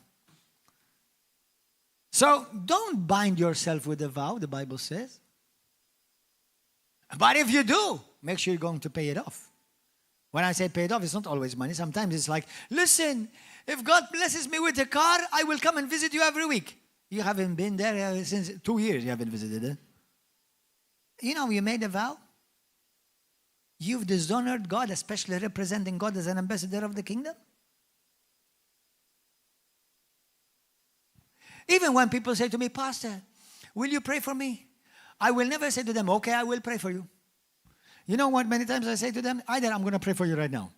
So don't bind yourself with a vow, the Bible says. But if you do, make sure you're going to pay it off. When I say pay it off, it's not always money. Sometimes it's like, listen, if God blesses me with a car, I will come and visit you every week. You haven't been there since 2 years. You haven't visited it. You know, you made a vow. You've dishonored God, especially representing God as an ambassador of the kingdom. Even when people say to me, Pastor, will you pray for me? I will never say to them, okay, I will pray for you. You know what? Many times I say to them, either I'm going to pray for you right now.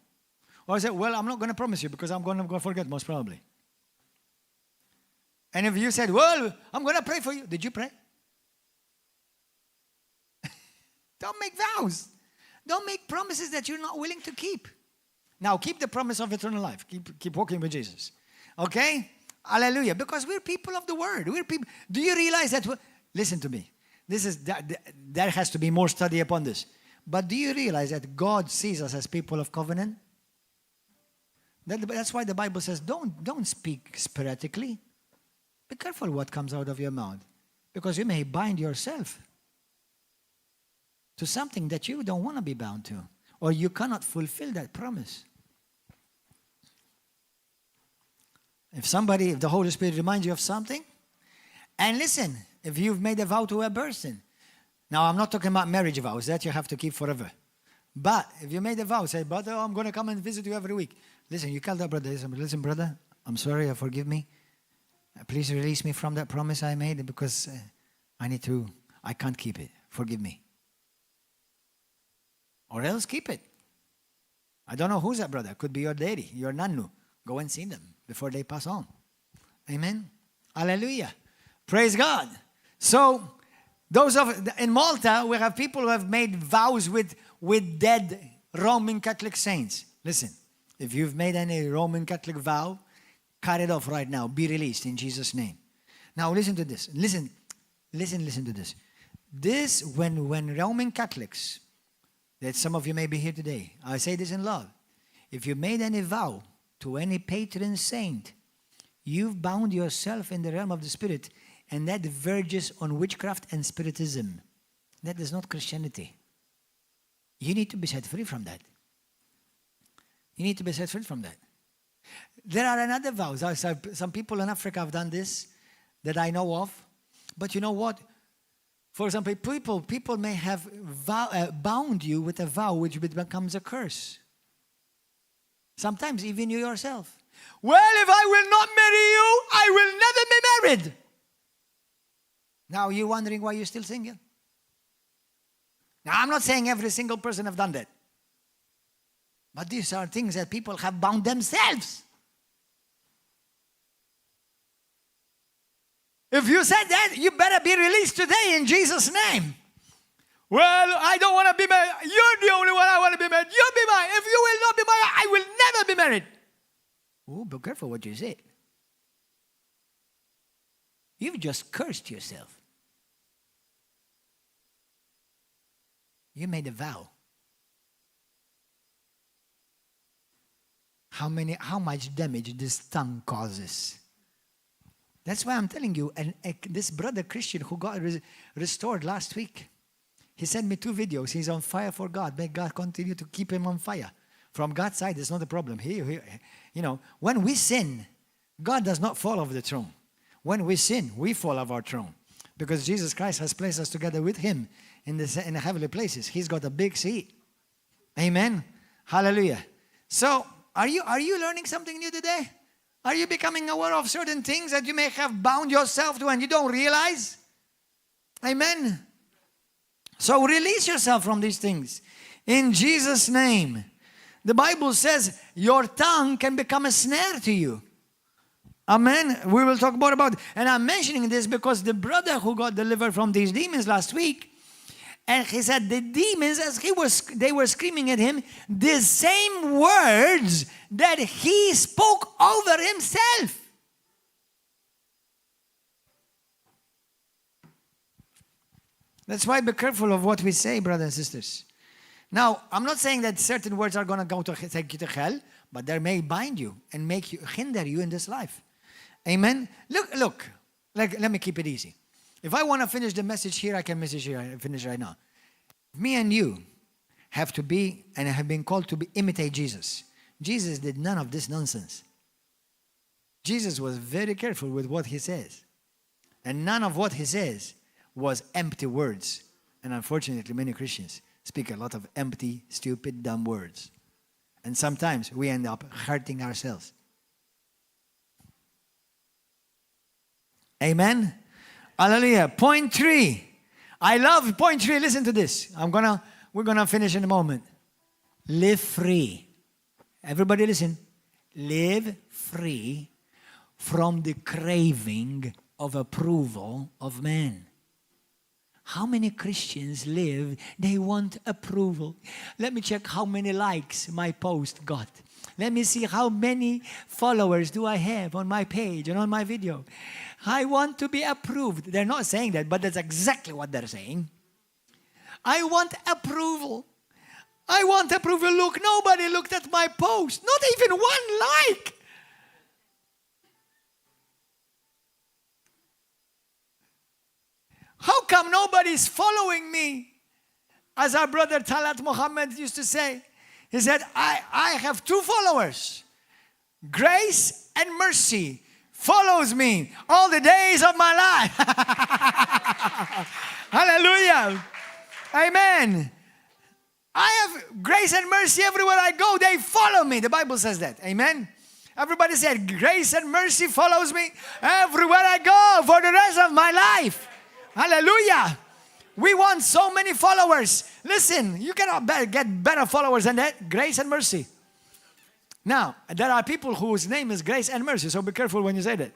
Or I say, well, I'm not going to promise you because I'm going to forget most probably. And if you said, well, I'm going to pray for you. Did you pray? Don't make vows. Don't make promises that you're not willing to keep. Now, keep the promise of eternal life. Keep walking with Jesus. Okay? Hallelujah. Because we're people of the word. We're people. Do you realize that? Listen to me. There has to be more study upon this. But do you realize that God sees us as people of covenant? That's why the Bible says, don't speak sporadically. Be careful what comes out of your mouth. Because you may bind yourself to something that you don't want to be bound to. Or you cannot fulfill that promise. If the Holy Spirit reminds you of something, and listen, if you've made a vow to a person, now I'm not talking about marriage vows, that you have to keep forever. But if you made a vow, say, brother, I'm going to come and visit you every week. Listen, you tell that brother, listen, brother, I'm sorry, forgive me. Please release me from that promise I made because I can't keep it. Forgive me. Or else keep it. I don't know who's that brother. Could be your daddy, your nannu. Go and see them before they pass on. Amen. Hallelujah. Praise God. So, in Malta, we have people who have made vows with dead Roman Catholic saints. Listen, if you've made any Roman Catholic vow, cut it off right now. Be released in Jesus' name. Now listen to this. Listen to this. This, when Roman Catholics, that some of you may be here today, I say this in love. If you made any vow to any patron saint, you've bound yourself in the realm of the spirit, and that verges on witchcraft and spiritism. That is not Christianity. You need to be set free from that. You need to be set free from that. There are another vows. Some people in Africa have done this that I know of. But you know what? For example, people may have bound you with a vow which becomes a curse. Sometimes even you yourself. Well, if I will not marry you, I will never be married. Now you're wondering why you're still single. Now I'm not saying every single person have done that. But these are things that people have bound themselves. If you said that, you better be released today in Jesus' name. Well, I don't want to be married. You're the only one I want to be married. You be married. If you will not be married, I will never be married. Oh, be careful what you say. You've just cursed yourself. You made a vow. How much damage this tongue causes. That's why I'm telling you, this brother Christian who got restored last week, he sent me 2 videos. He's on fire for God. May God continue to keep him on fire. From God's side, it's not a problem. When we sin, God does not fall off the throne. When we sin, we fall off our throne. Because Jesus Christ has placed us together with him in the heavenly places. He's got a big seat. Amen. Hallelujah. So, are you learning something new today? Are you becoming aware of certain things that you may have bound yourself to and you don't realize? Amen. So release yourself from these things. In Jesus' name. The Bible says your tongue can become a snare to you. Amen. We will talk more about it. And I'm mentioning this because the brother who got delivered from these demons last week, And he said the demons, as they were screaming at him, the same words that he spoke over himself. That's why be careful of what we say, brothers and sisters. Now, I'm not saying that certain words are going to go to take you to hell, but they may bind you and make you hinder you in this life. Amen. Look. Let me keep it easy. If I want to finish the message here, I can finish right now. Me and you have to be and have been called to imitate Jesus. Jesus did none of this nonsense. Jesus was very careful with what he says. And none of what he says was empty words. And unfortunately, many Christians speak a lot of empty, stupid, dumb words. And sometimes we end up hurting ourselves. Amen? Hallelujah. Point 3. I love point 3. Listen to this. We're gonna finish in a moment. Live free. Everybody listen. Live free from the craving of approval of men. How many Christians live, they want approval. Let me check how many likes my post got. Let me see how many followers do I have on my page and on my video. I want to be approved. They're not saying that, but that's exactly what they're saying. I want approval. I want approval. Look, nobody looked at my post. Not even one like. How come nobody's following me? As our brother Talat Muhammad used to say, he said, I have 2 followers. Grace and mercy follows me all the days of my life. Hallelujah. Amen. I have grace and mercy everywhere I go. They follow me. The Bible says that. Amen. Everybody said, grace and mercy follows me everywhere I go for the rest of my life. Hallelujah. We want so many followers. Listen, you cannot get better followers than that. Grace and mercy. Now, there are people whose name is Grace and Mercy, so be careful when you say that.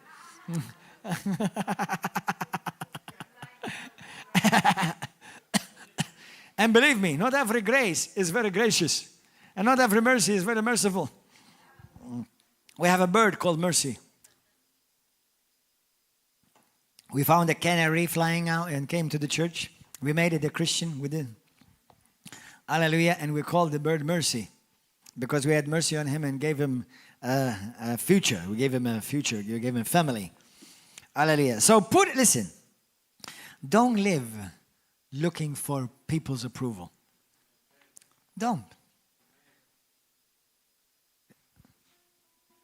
And believe me, not every grace is very gracious. And not every mercy is very merciful. We have a bird called Mercy. We found a canary flying out and came to the church. We made it a Christian. We did. Hallelujah. And we called the bird Mercy because we had mercy on him and gave him a future. We gave him a future. We gave him a family. Hallelujah. So listen. Don't live looking for people's approval. Don't.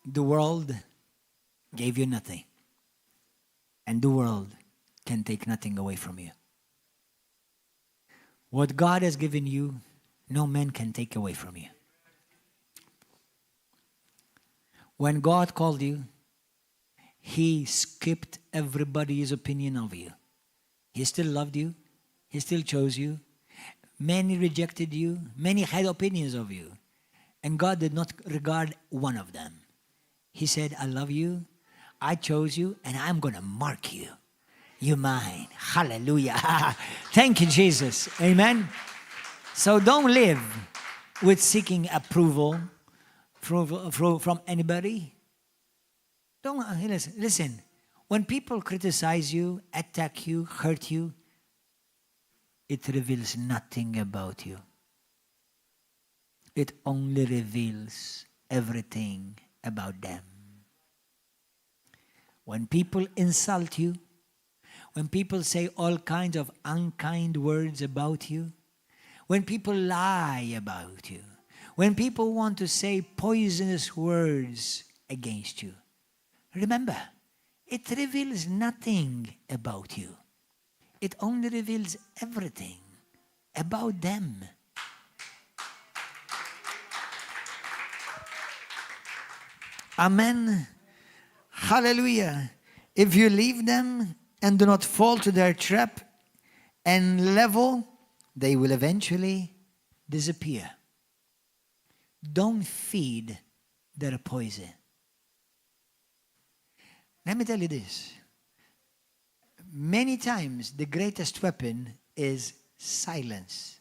The world gave you nothing. And the world can take nothing away from you. What God has given you, no man can take away from you. When God called you, He skipped everybody's opinion of you. He still loved you. He still chose you. Many rejected you. Many had opinions of you. And God did not regard one of them. He said, I love you. I chose you, and I'm going to mark you. You're mine. Hallelujah. Thank you, Jesus. Amen. So don't live with seeking approval from anybody. Don't listen. When people criticize you, attack you, hurt you, it reveals nothing about you. It only reveals everything about them. When people insult you, when people say all kinds of unkind words about you, when people lie about you, when people want to say poisonous words against you, remember, it reveals nothing about you. It only reveals everything about them. Amen. Hallelujah. If you leave them and do not fall to their trap and level, they will eventually disappear. Don't feed their poison. Let me tell you this. Many times the greatest weapon is silence.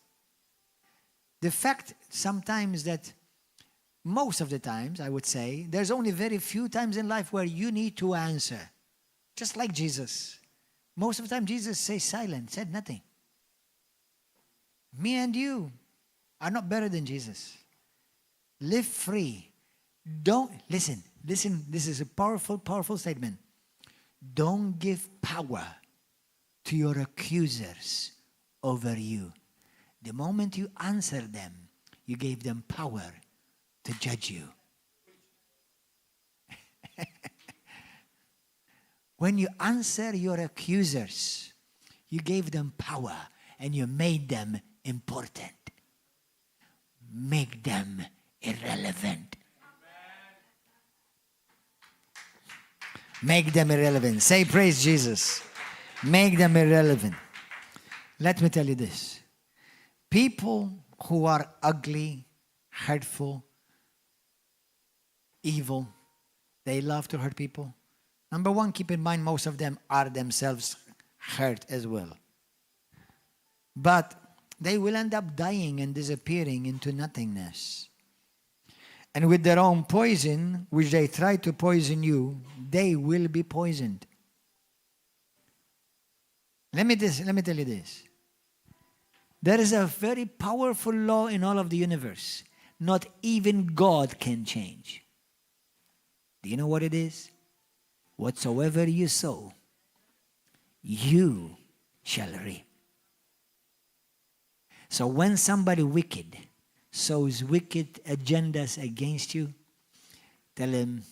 The fact sometimes that, most of the times, I would say, there's only very few times in life where you need to answer. Just like Jesus. Most of the time, Jesus says silent, said nothing. Me and you are not better than Jesus. Live free. Don't, listen, this is a powerful, powerful statement. Don't give power to your accusers over you. The moment you answer them, you gave them power to judge you. When you answer your accusers, you gave them power and you made them important. Make them irrelevant. Make them irrelevant. Say praise Jesus. Make them irrelevant. Let me tell you this. People who are ugly, hurtful, evil, they love to hurt people. Number one, keep in mind most of them are themselves hurt as well. But they will end up dying and disappearing into nothingness. And with their own poison, which they try to poison you, they will be poisoned. Let me tell you this. There is a very powerful law in all of the universe. Not even God can change. Do you know what it is? Whatsoever you sow, you shall reap. So when somebody wicked sows wicked agendas against you, tell him,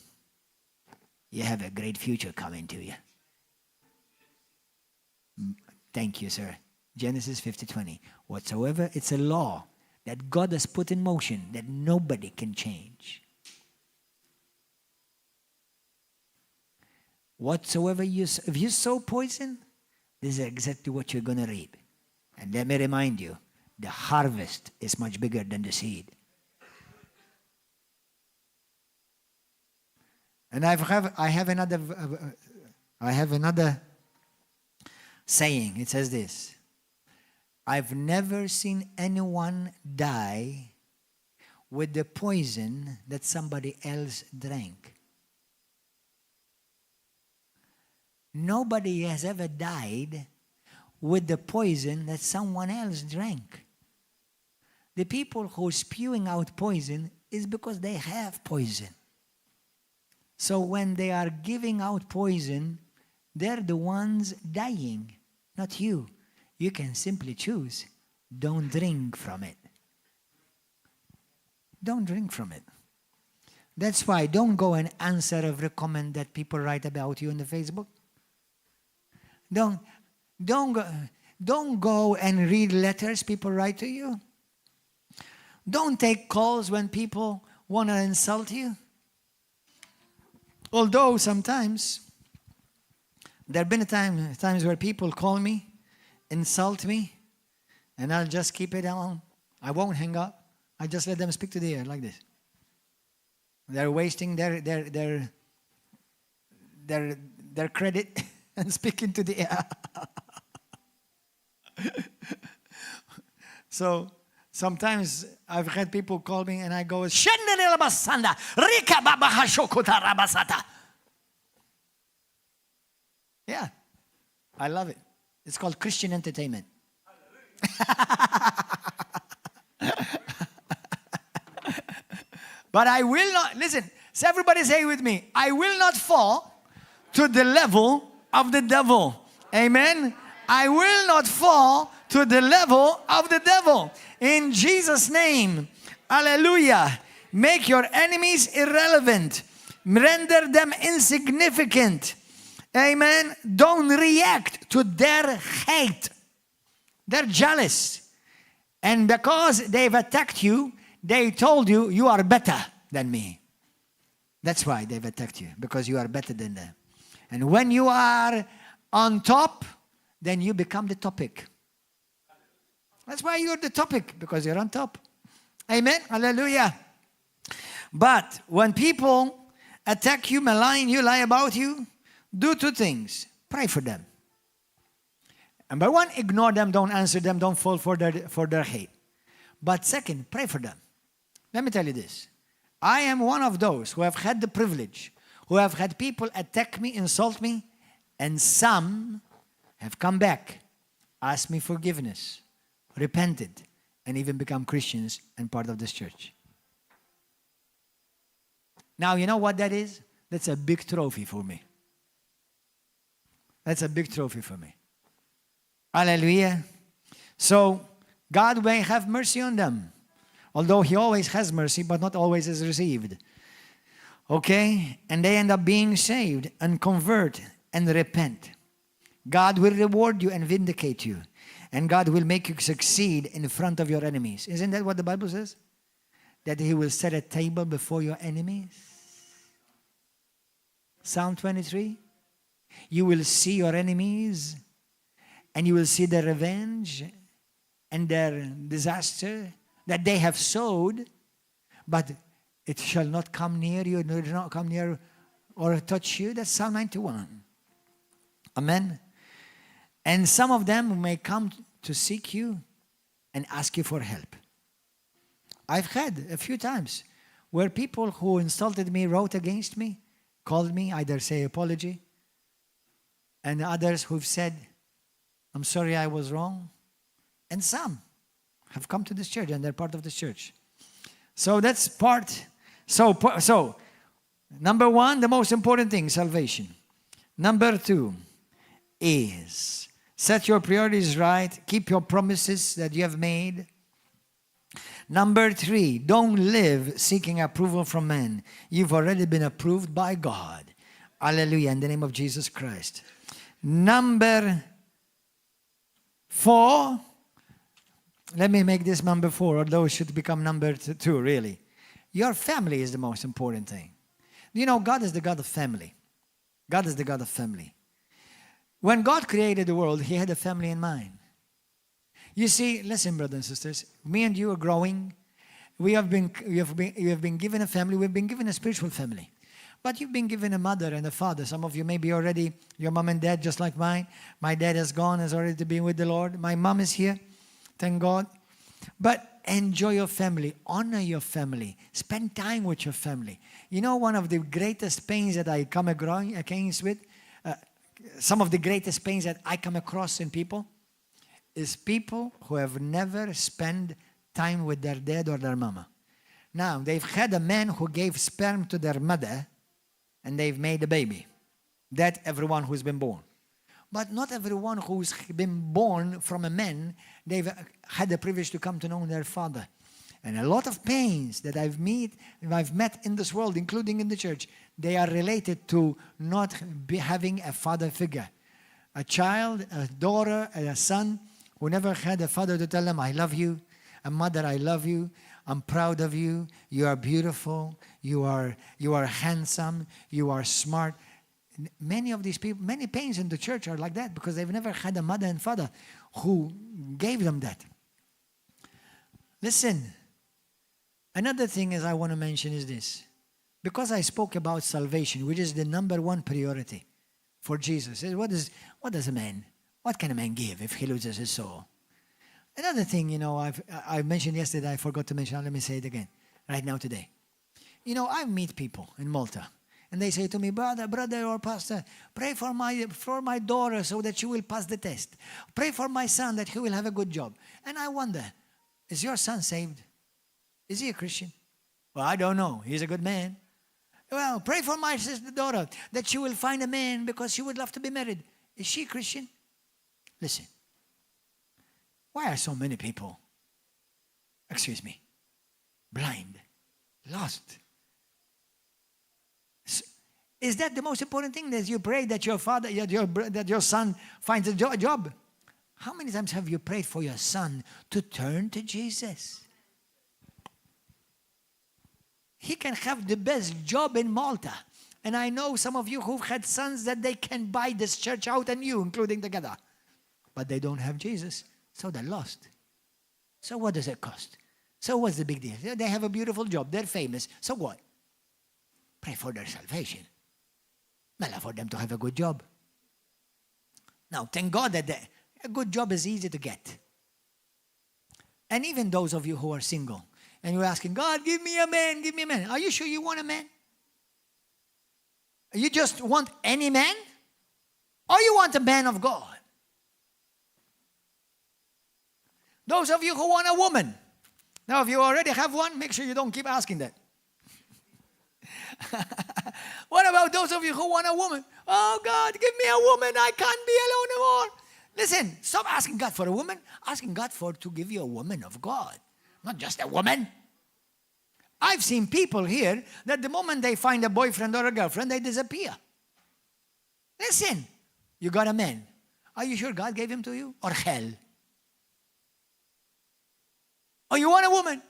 you have a great future coming to you. Thank you, sir. Genesis 50:20. Whatsoever, it's a law that God has put in motion that nobody can change. Whatsoever if you sow poison, this is exactly what you're going to reap. And let me remind you, the harvest is much bigger than the seed. And I have another saying. It says this: I've never seen anyone die with the poison that somebody else drank. Nobody has ever died with the poison that someone else drank. The people who are spewing out poison is because they have poison. So when they are giving out poison, they're the ones dying, not you. You can simply choose, don't drink from it. Don't drink from it. That's why don't go and answer every comment that people write about you on the Facebook. Don't go and read letters people write to you. Don't take calls when people want to insult you. Although sometimes there have been times where people call me, insult me, and I'll just keep it on. I won't hang up. I just let them speak to the air like this. They're wasting their credit and speaking to the air. So sometimes I've had people call me and I go, yeah, I love it. It's called Christian entertainment. But I will not, listen, so everybody say with me, I will not fall to the level of the devil. Amen? I will not fall to the level of the devil. In Jesus' name, hallelujah. Make your enemies irrelevant. Render them insignificant. Amen? Don't react to their hate. They're jealous. And because they've attacked you, they told you, you are better than me. That's why they've attacked you, because you are better than them. And when you are on top, then you become the topic. That's why you're the topic, because you're on top. Amen? Hallelujah. But when people attack you, malign you, lie about you, do two things. Pray for them. Number one, ignore them, don't answer them, don't fall for their hate. But second, pray for them. Let me tell you this. I am one of those who have had the privilege, who have had people attack me, insult me, and some have come back, asked me forgiveness, repented, and even become Christians and part of this church. Now, you know what that is? That's a big trophy for me. That's a big trophy for me. Hallelujah. So, God may have mercy on them. Although He always has mercy, but not always is received. Okay? And they end up being saved and convert and repent. God will reward you and vindicate you. And God will make you succeed in front of your enemies. Isn't that what the Bible says? That He will set a table before your enemies. Psalm 23. You will see your enemies and you will see their revenge and their disaster that they have sowed, but it shall not come near you, nor not come near or touch you. That's Psalm 91. Amen. And some of them may come to seek you and ask you for help. I've had a few times where people who insulted me, wrote against me, called me, either say apology, and others who've said, I'm sorry I was wrong. And some have come to this church and they're part of this church. So that's part. So number one, the most important thing, salvation. Number two is set your priorities right. Keep your promises that you have made. Number three, don't live seeking approval from men. You've already been approved by God. Hallelujah, in the name of Jesus Christ. Number four, let me make this number four, although it should become number two, really. Your family is the most important thing. You know, God is the God of family. God is the God of family. When God created the world, He had a family in mind. You see, listen, brothers and sisters, me and you are growing. You have been given a family. We've been given a spiritual family. But you've been given a mother and a father. Some of you may be already, your mom and dad, just like mine. My dad has gone, has already been with the Lord. My mom is here. Thank God. But enjoy your family. Honor your family. Spend time with your family. You know, one of the greatest pains that I come against with, some of the greatest pains that I come across in people, is people who have never spent time with their dad or their mama. Now, they've had a man who gave sperm to their mother, and they've made a baby. That everyone who's been born. But not everyone who's been born from a man, they've had the privilege to come to know their father. And a lot of pains that I've met in this world, including in the church, they are related to not having a father figure. A child, a daughter, a son who never had a father to tell them, I love you. A mother, I love you. I'm proud of you. You are beautiful. You are handsome. You are smart. Many of these people, many pains in the church are like that because they've never had a mother and father who gave them that. Listen, another thing I want to mention is this. Because I spoke about salvation, which is the number one priority for Jesus. What can a man give if he loses his soul? Another thing, I mentioned yesterday, I forgot to mention, let me say it again, right now today. I meet people in Malta. And they say to me, brother or pastor, pray for my daughter so that she will pass the test. Pray for my son that he will have a good job. And I wonder, is your son saved? Is he a Christian? Well, I don't know. He's a good man. Well, pray for my daughter that she will find a man because she would love to be married. Is she a Christian? Listen, why are so many people, blind, lost? Is that the most important thing, that you pray that that your son finds a job? How many times have you prayed for your son to turn to Jesus? He can have the best job in Malta. And I know some of you who've had sons that they can buy this church out and you, including together. But they don't have Jesus, so they're lost. So what does it cost? So what's the big deal? They have a beautiful job. They're famous. So what? Pray for their salvation. Mela for them to have a good job. Now, thank God that A good job is easy to get. And even those of you who are single, and you're asking, God, give me a man, give me a man. Are you sure you want a man? You just want any man? Or you want a man of God? Those of you who want a woman. Now, if you already have one, make sure you don't keep asking that. What about those of you who want a woman? Oh, God, give me a woman. I can't be alone anymore. Listen, stop asking God for a woman. Asking God to give you a woman of God. Not just a woman. I've seen people here that the moment they find a boyfriend or a girlfriend, they disappear. Listen, you got a man. Are you sure God gave him to you? Or hell? Oh, you want a woman?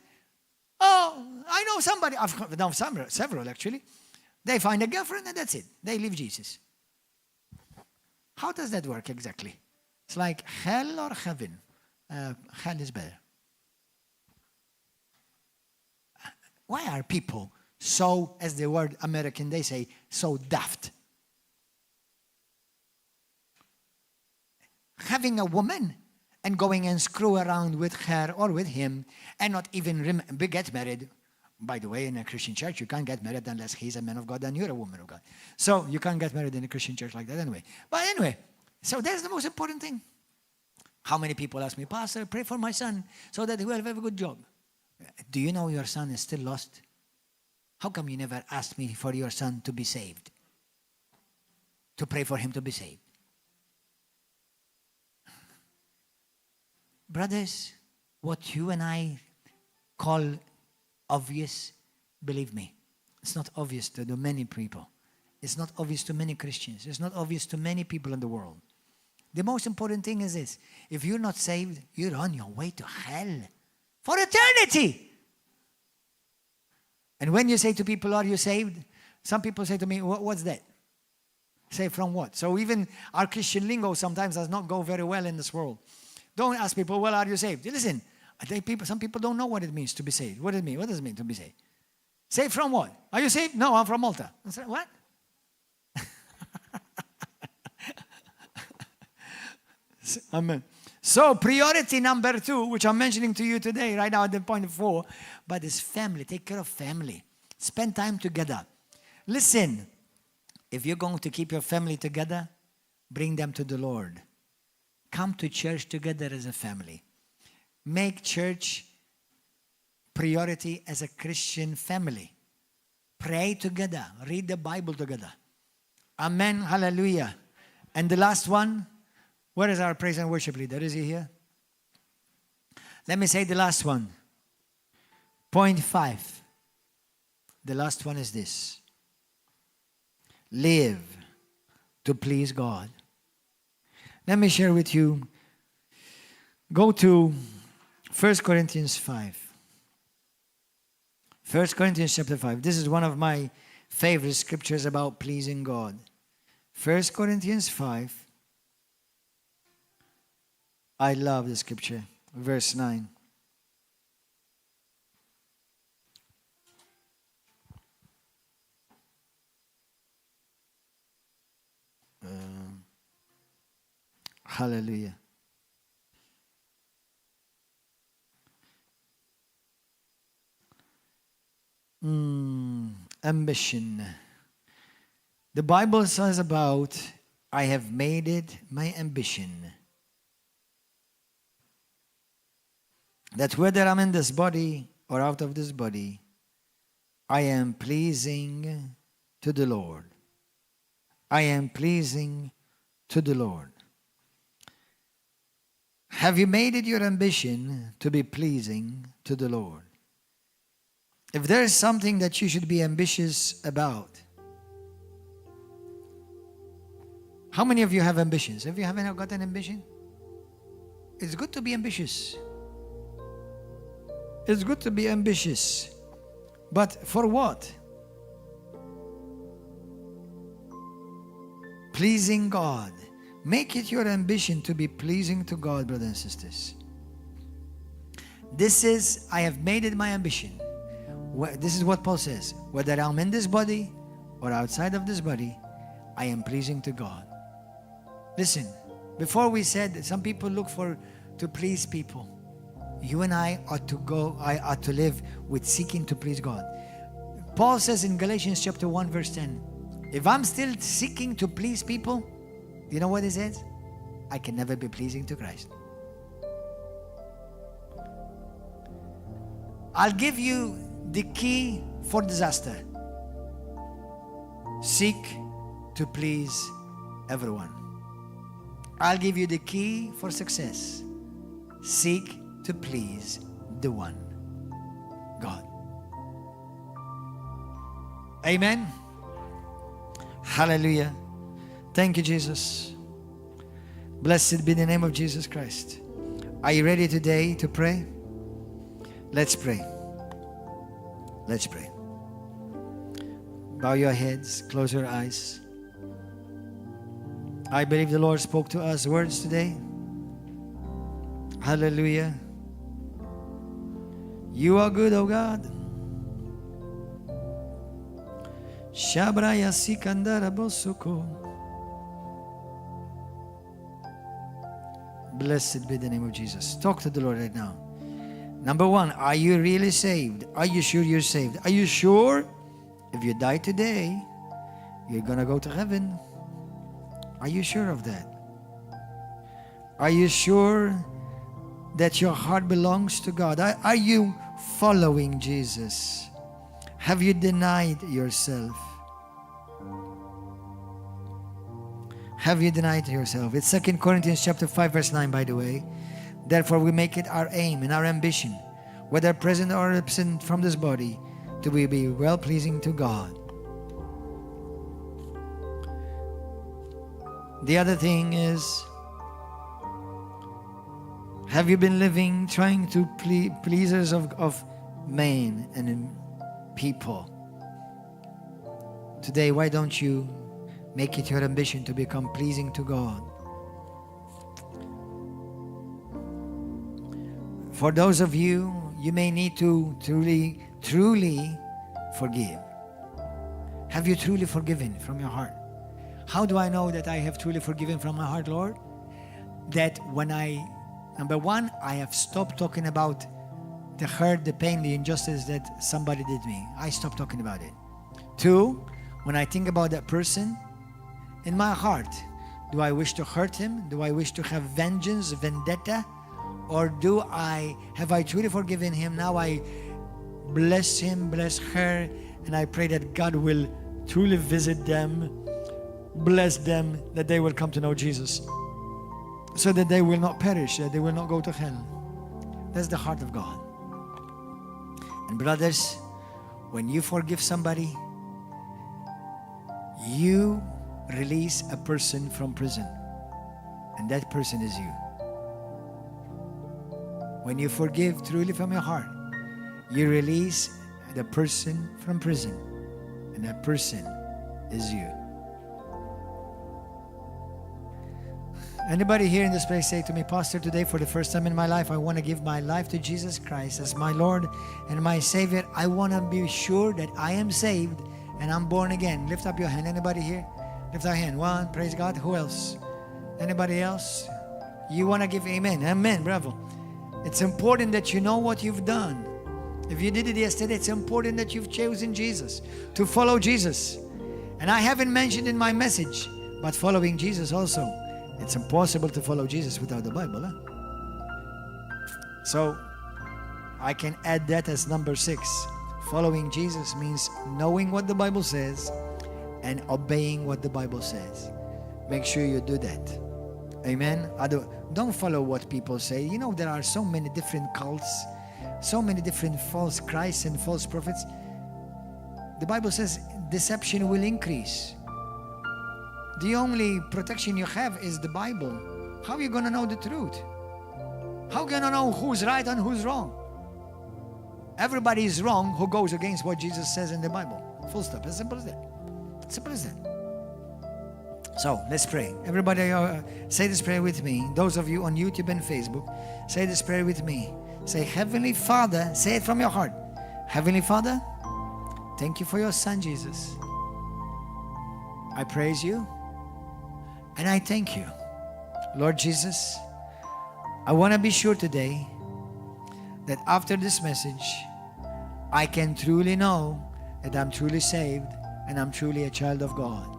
Oh, I know somebody. I've known several actually. They find a girlfriend and that's it. They leave Jesus. How does that work exactly? It's like hell or heaven. Hell is better. Why are people so, as the word American they say, so daft? Having a woman and going and screw around with her or with him and not even get married. By the way, in a Christian church, you can't get married unless he's a man of God and you're a woman of God. So you can't get married in a Christian church like that anyway. But anyway, so that's the most important thing. How many people ask me, Pastor, pray for my son so that he will have a good job. Do you know your son is still lost? How come you never asked me for your son to be saved? To pray for him to be saved? Brothers, what you and I call obvious, believe me, it's not obvious to many people. It's not obvious to many Christians. It's not obvious to many people in the world. The most important thing is this. If you're not saved, you're on your way to hell for eternity. And when you say to people, are you saved? Some people say to me, what's that? Saved from what? So even our Christian lingo sometimes does not go very well in this world. Don't ask people, well, are you saved? Listen, some people don't know what it means to be saved. What does it mean? What does it mean to be saved? Saved from what? Are you saved? No, I'm from Malta. I said, what? Amen. So priority number 2, which I'm mentioning to you today, right now at the point of 4, but is family. Take care of family. Spend time together. Listen, if you're going to keep your family together, bring them to the Lord. Come to church together as a family. Make church priority as a Christian family. Pray together. Read the Bible together. Amen. Hallelujah. And the last one, where is our praise and worship leader? Is he here? Let me say the last one. Point 5. The last one is this. Live to please God. Let me share with you. Go to 1 Corinthians 5. 1 Corinthians chapter 5. This is one of my favorite scriptures about pleasing God. 1 Corinthians 5. I love the scripture. Verse 9. Hallelujah. Ambition. The Bible says about, I have made it my ambition that whether I'm in this body or out of this body, I am pleasing to the Lord. I am pleasing to the Lord. Have you made it your ambition to be pleasing to the Lord? If there is something that you should be ambitious about, how many of you have ambitions? Have you haven't got an ambition? It's good to be ambitious. It's good to be ambitious. But for what? Pleasing God. Make it your ambition to be pleasing to God, brothers and sisters. This is, I have made it my ambition. This is what Paul says. Whether I'm in this body or outside of this body, I am pleasing to God. Listen, Before we said some people look to please people. You and I ought to live with seeking to please God. Paul says in Galatians chapter 1 verse 10, if I'm still seeking to please people, you know what he says? I can never be pleasing to Christ. I'll give you the key for disaster. Seek to please everyone. I'll give you the key for success. Seek to please the one, God. Amen. Hallelujah. Thank you, Jesus. Blessed be the name of Jesus Christ. Are you ready today to pray? Let's pray. Let's pray. Bow your heads, close your eyes. I believe the Lord spoke to us words today. Hallelujah. You are good, oh God. Shabraya sikandara bosuko. Blessed be the name of Jesus. Talk to the Lord right now. Number one, are you really saved? Are you sure you're saved? Are you sure if you die today, you're going to go to heaven? Are you sure of that? Are you sure that your heart belongs to God? Are you following Jesus? Have you denied yourself? Have you denied yourself? It's 2 Corinthians chapter 5 verse 9, by the way. Therefore we make it our aim and our ambition, whether present or absent from this body, to be well-pleasing to God. The other thing is, have you been living trying to pleasers of men and people? Today, why don't you make it your ambition to become pleasing to God? For those of you, you may need to truly forgive. Have you truly forgiven from your heart? How do I know that I have truly forgiven from my heart, Lord? That when number one, I have stopped talking about the hurt, the pain, the injustice that somebody did me. I stopped talking about it. Two, when I think about that person, in my heart, do I wish to hurt him? Do I wish to have vengeance, vendetta? Or have I truly forgiven him? Now I bless him, bless her, and I pray that God will truly visit them, bless them, that they will come to know Jesus, so that they will not perish, that they will not go to hell. That's the heart of God. And brothers, when you forgive somebody, you release a person from prison, and that person is you. When you forgive truly from your heart, you release the person from prison, and that person is you. Anybody here in this place say to me, Pastor, today for the first time in my life, I want to give my life to Jesus Christ as my Lord and my Savior. I want to be sure that I am saved and I'm born again. Lift up your hand. Anybody here? Lift our hand. One, praise God. Who else? Anybody else? You want to give amen? Amen. Bravo. It's important that you know what you've done. If you did it yesterday, it's important that you've chosen Jesus, to follow Jesus. And I haven't mentioned in my message, but following Jesus also. It's impossible to follow Jesus without the Bible. So I can add that as number 6. Following Jesus means knowing what the Bible says and obeying what the Bible says. Make sure you do that. Amen. Don't follow what people say. You know, there are so many different cults, so many different false Christs and false prophets. The Bible says deception will increase. The only protection you have is the Bible. How are you going to know the truth? How are you going to know who's right and who's wrong? Everybody is wrong who goes against what Jesus says in the Bible. Full stop. As simple as that. Simple as that. So let's pray. Everybody say this prayer with me. Those of you on YouTube and Facebook, say this prayer with me. Say, Heavenly Father, say it from your heart. Heavenly Father, thank you for your Son, Jesus. I praise you and I thank you. Lord Jesus, I want to be sure today that after this message, I can truly know that I'm truly saved and I'm truly a child of God.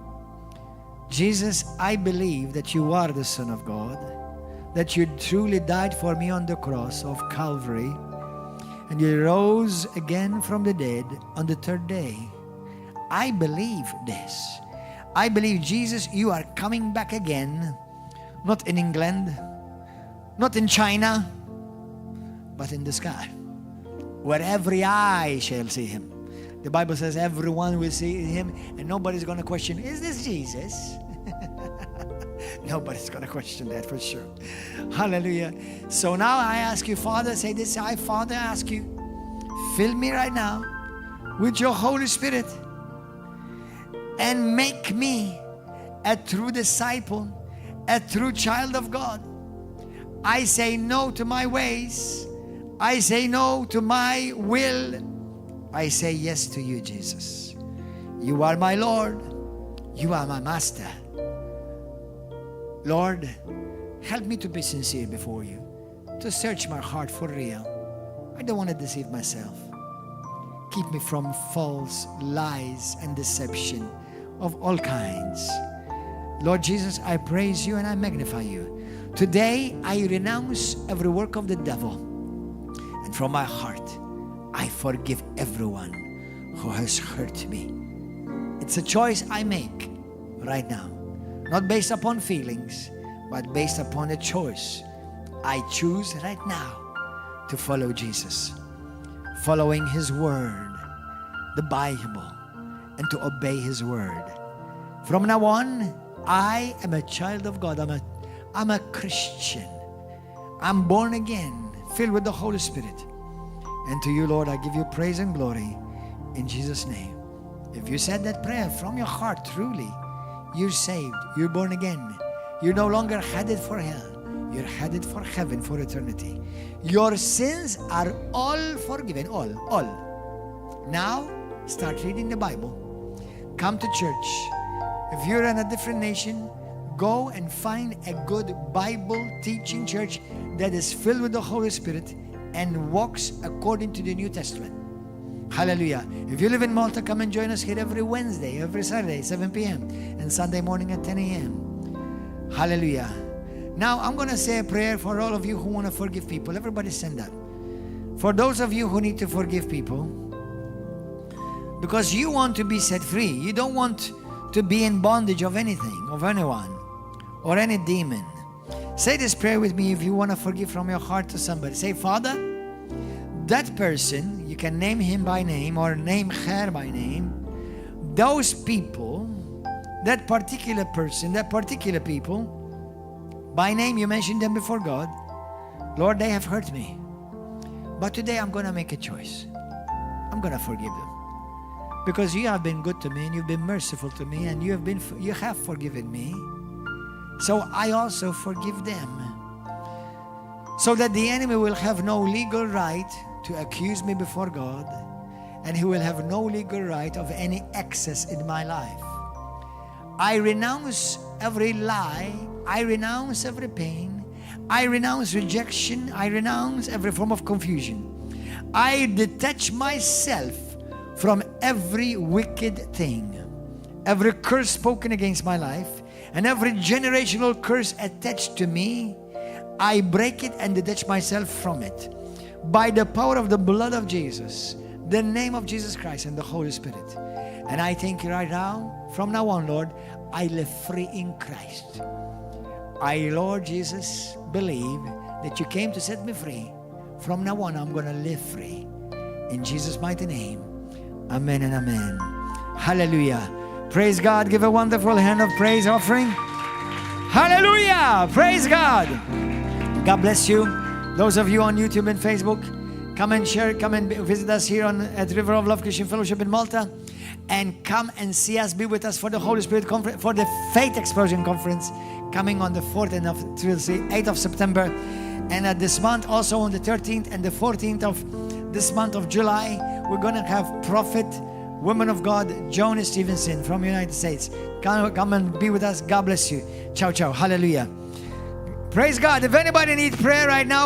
Jesus, I believe that you are the Son of God, that you truly died for me on the cross of Calvary, and you rose again from the dead on the third day. I believe this. I believe, Jesus, you are coming back again, not in England, not in China, but in the sky, where every eye shall see him. The Bible says everyone will see him, and nobody's going to question, is this Jesus? Nobody's going to question that for sure. Hallelujah. So now I ask you, Father, say this, Father, I ask you, fill me right now with your Holy Spirit and make me a true disciple, a true child of God. I say no to my ways. I say no to my will. I say yes to you, Jesus. You are my Lord. You are my Master. Lord, help me to be sincere before you, to search my heart for real. I don't want to deceive myself. Keep me from false lies and deception of all kinds. Lord Jesus, I praise you and I magnify you. Today, I renounce every work of the devil. And from my heart, I forgive everyone who has hurt me. It's a choice I make right now. Not based upon feelings, but based upon a choice. I choose right now to follow Jesus, following his word, the Bible, and to obey his word. From now on, I am a child of God. I'm a Christian. I'm born again, filled with the Holy Spirit. And to you, Lord, I give you praise and glory in Jesus' name. If you said that prayer from your heart, truly, you're saved, you're born again. You're no longer headed for hell. You're headed for heaven for eternity. Your sins are all forgiven, all. Now, start reading the Bible. Come to church. If you're in a different nation, go and find a good Bible teaching church that is filled with the Holy Spirit and walks according to the New Testament. Hallelujah. If you live in Malta, come and join us here every Wednesday, every Saturday, 7 p.m. and Sunday morning at 10 a.m. Hallelujah. Now, I'm going to say a prayer for all of you who want to forgive people. Everybody stand up. For those of you who need to forgive people, because you want to be set free. You don't want to be in bondage of anything, of anyone, or any demon. Say this prayer with me if you want to forgive from your heart to somebody. Say, Father, that person, you can name him by name or name her by name, those people, that particular person, that particular people, by name you mentioned them before God. Lord, they have hurt me. But today I'm going to make a choice. I'm going to forgive them. Because you have been good to me and you've been merciful to me and you have forgiven me. So I also forgive them. So that the enemy will have no legal right to accuse me before God, and he will have no legal right of any excess in my life. I renounce every lie. I renounce every pain. I renounce rejection. I renounce every form of confusion. I detach myself from every wicked thing, every curse spoken against my life, and every generational curse attached to me. I break it and detach myself from it by the power of the blood of Jesus, the name of Jesus Christ and the Holy Spirit. And I thank you right now, from now on, Lord, I live free in Christ. I, Lord Jesus, believe that you came to set me free. From now on, I'm going to live free. In Jesus' mighty name, amen and amen. Hallelujah. Praise God. Give a wonderful hand of praise offering. Hallelujah. Praise God. God bless you. Those of you on YouTube and Facebook, come and share, come and visit us here at River of Love Christian Fellowship in Malta, and come and see us, be with us for the Holy Spirit Conference, for the Faith Explosion Conference, coming on the 4th and 8th of September, and this month also on the 13th and the 14th of this month of July, we're going to have Prophet, Woman of God, Joni Stevenson from the United States. Come and be with us. God bless you. Ciao, ciao. Hallelujah. Praise God. If anybody needs prayer right now,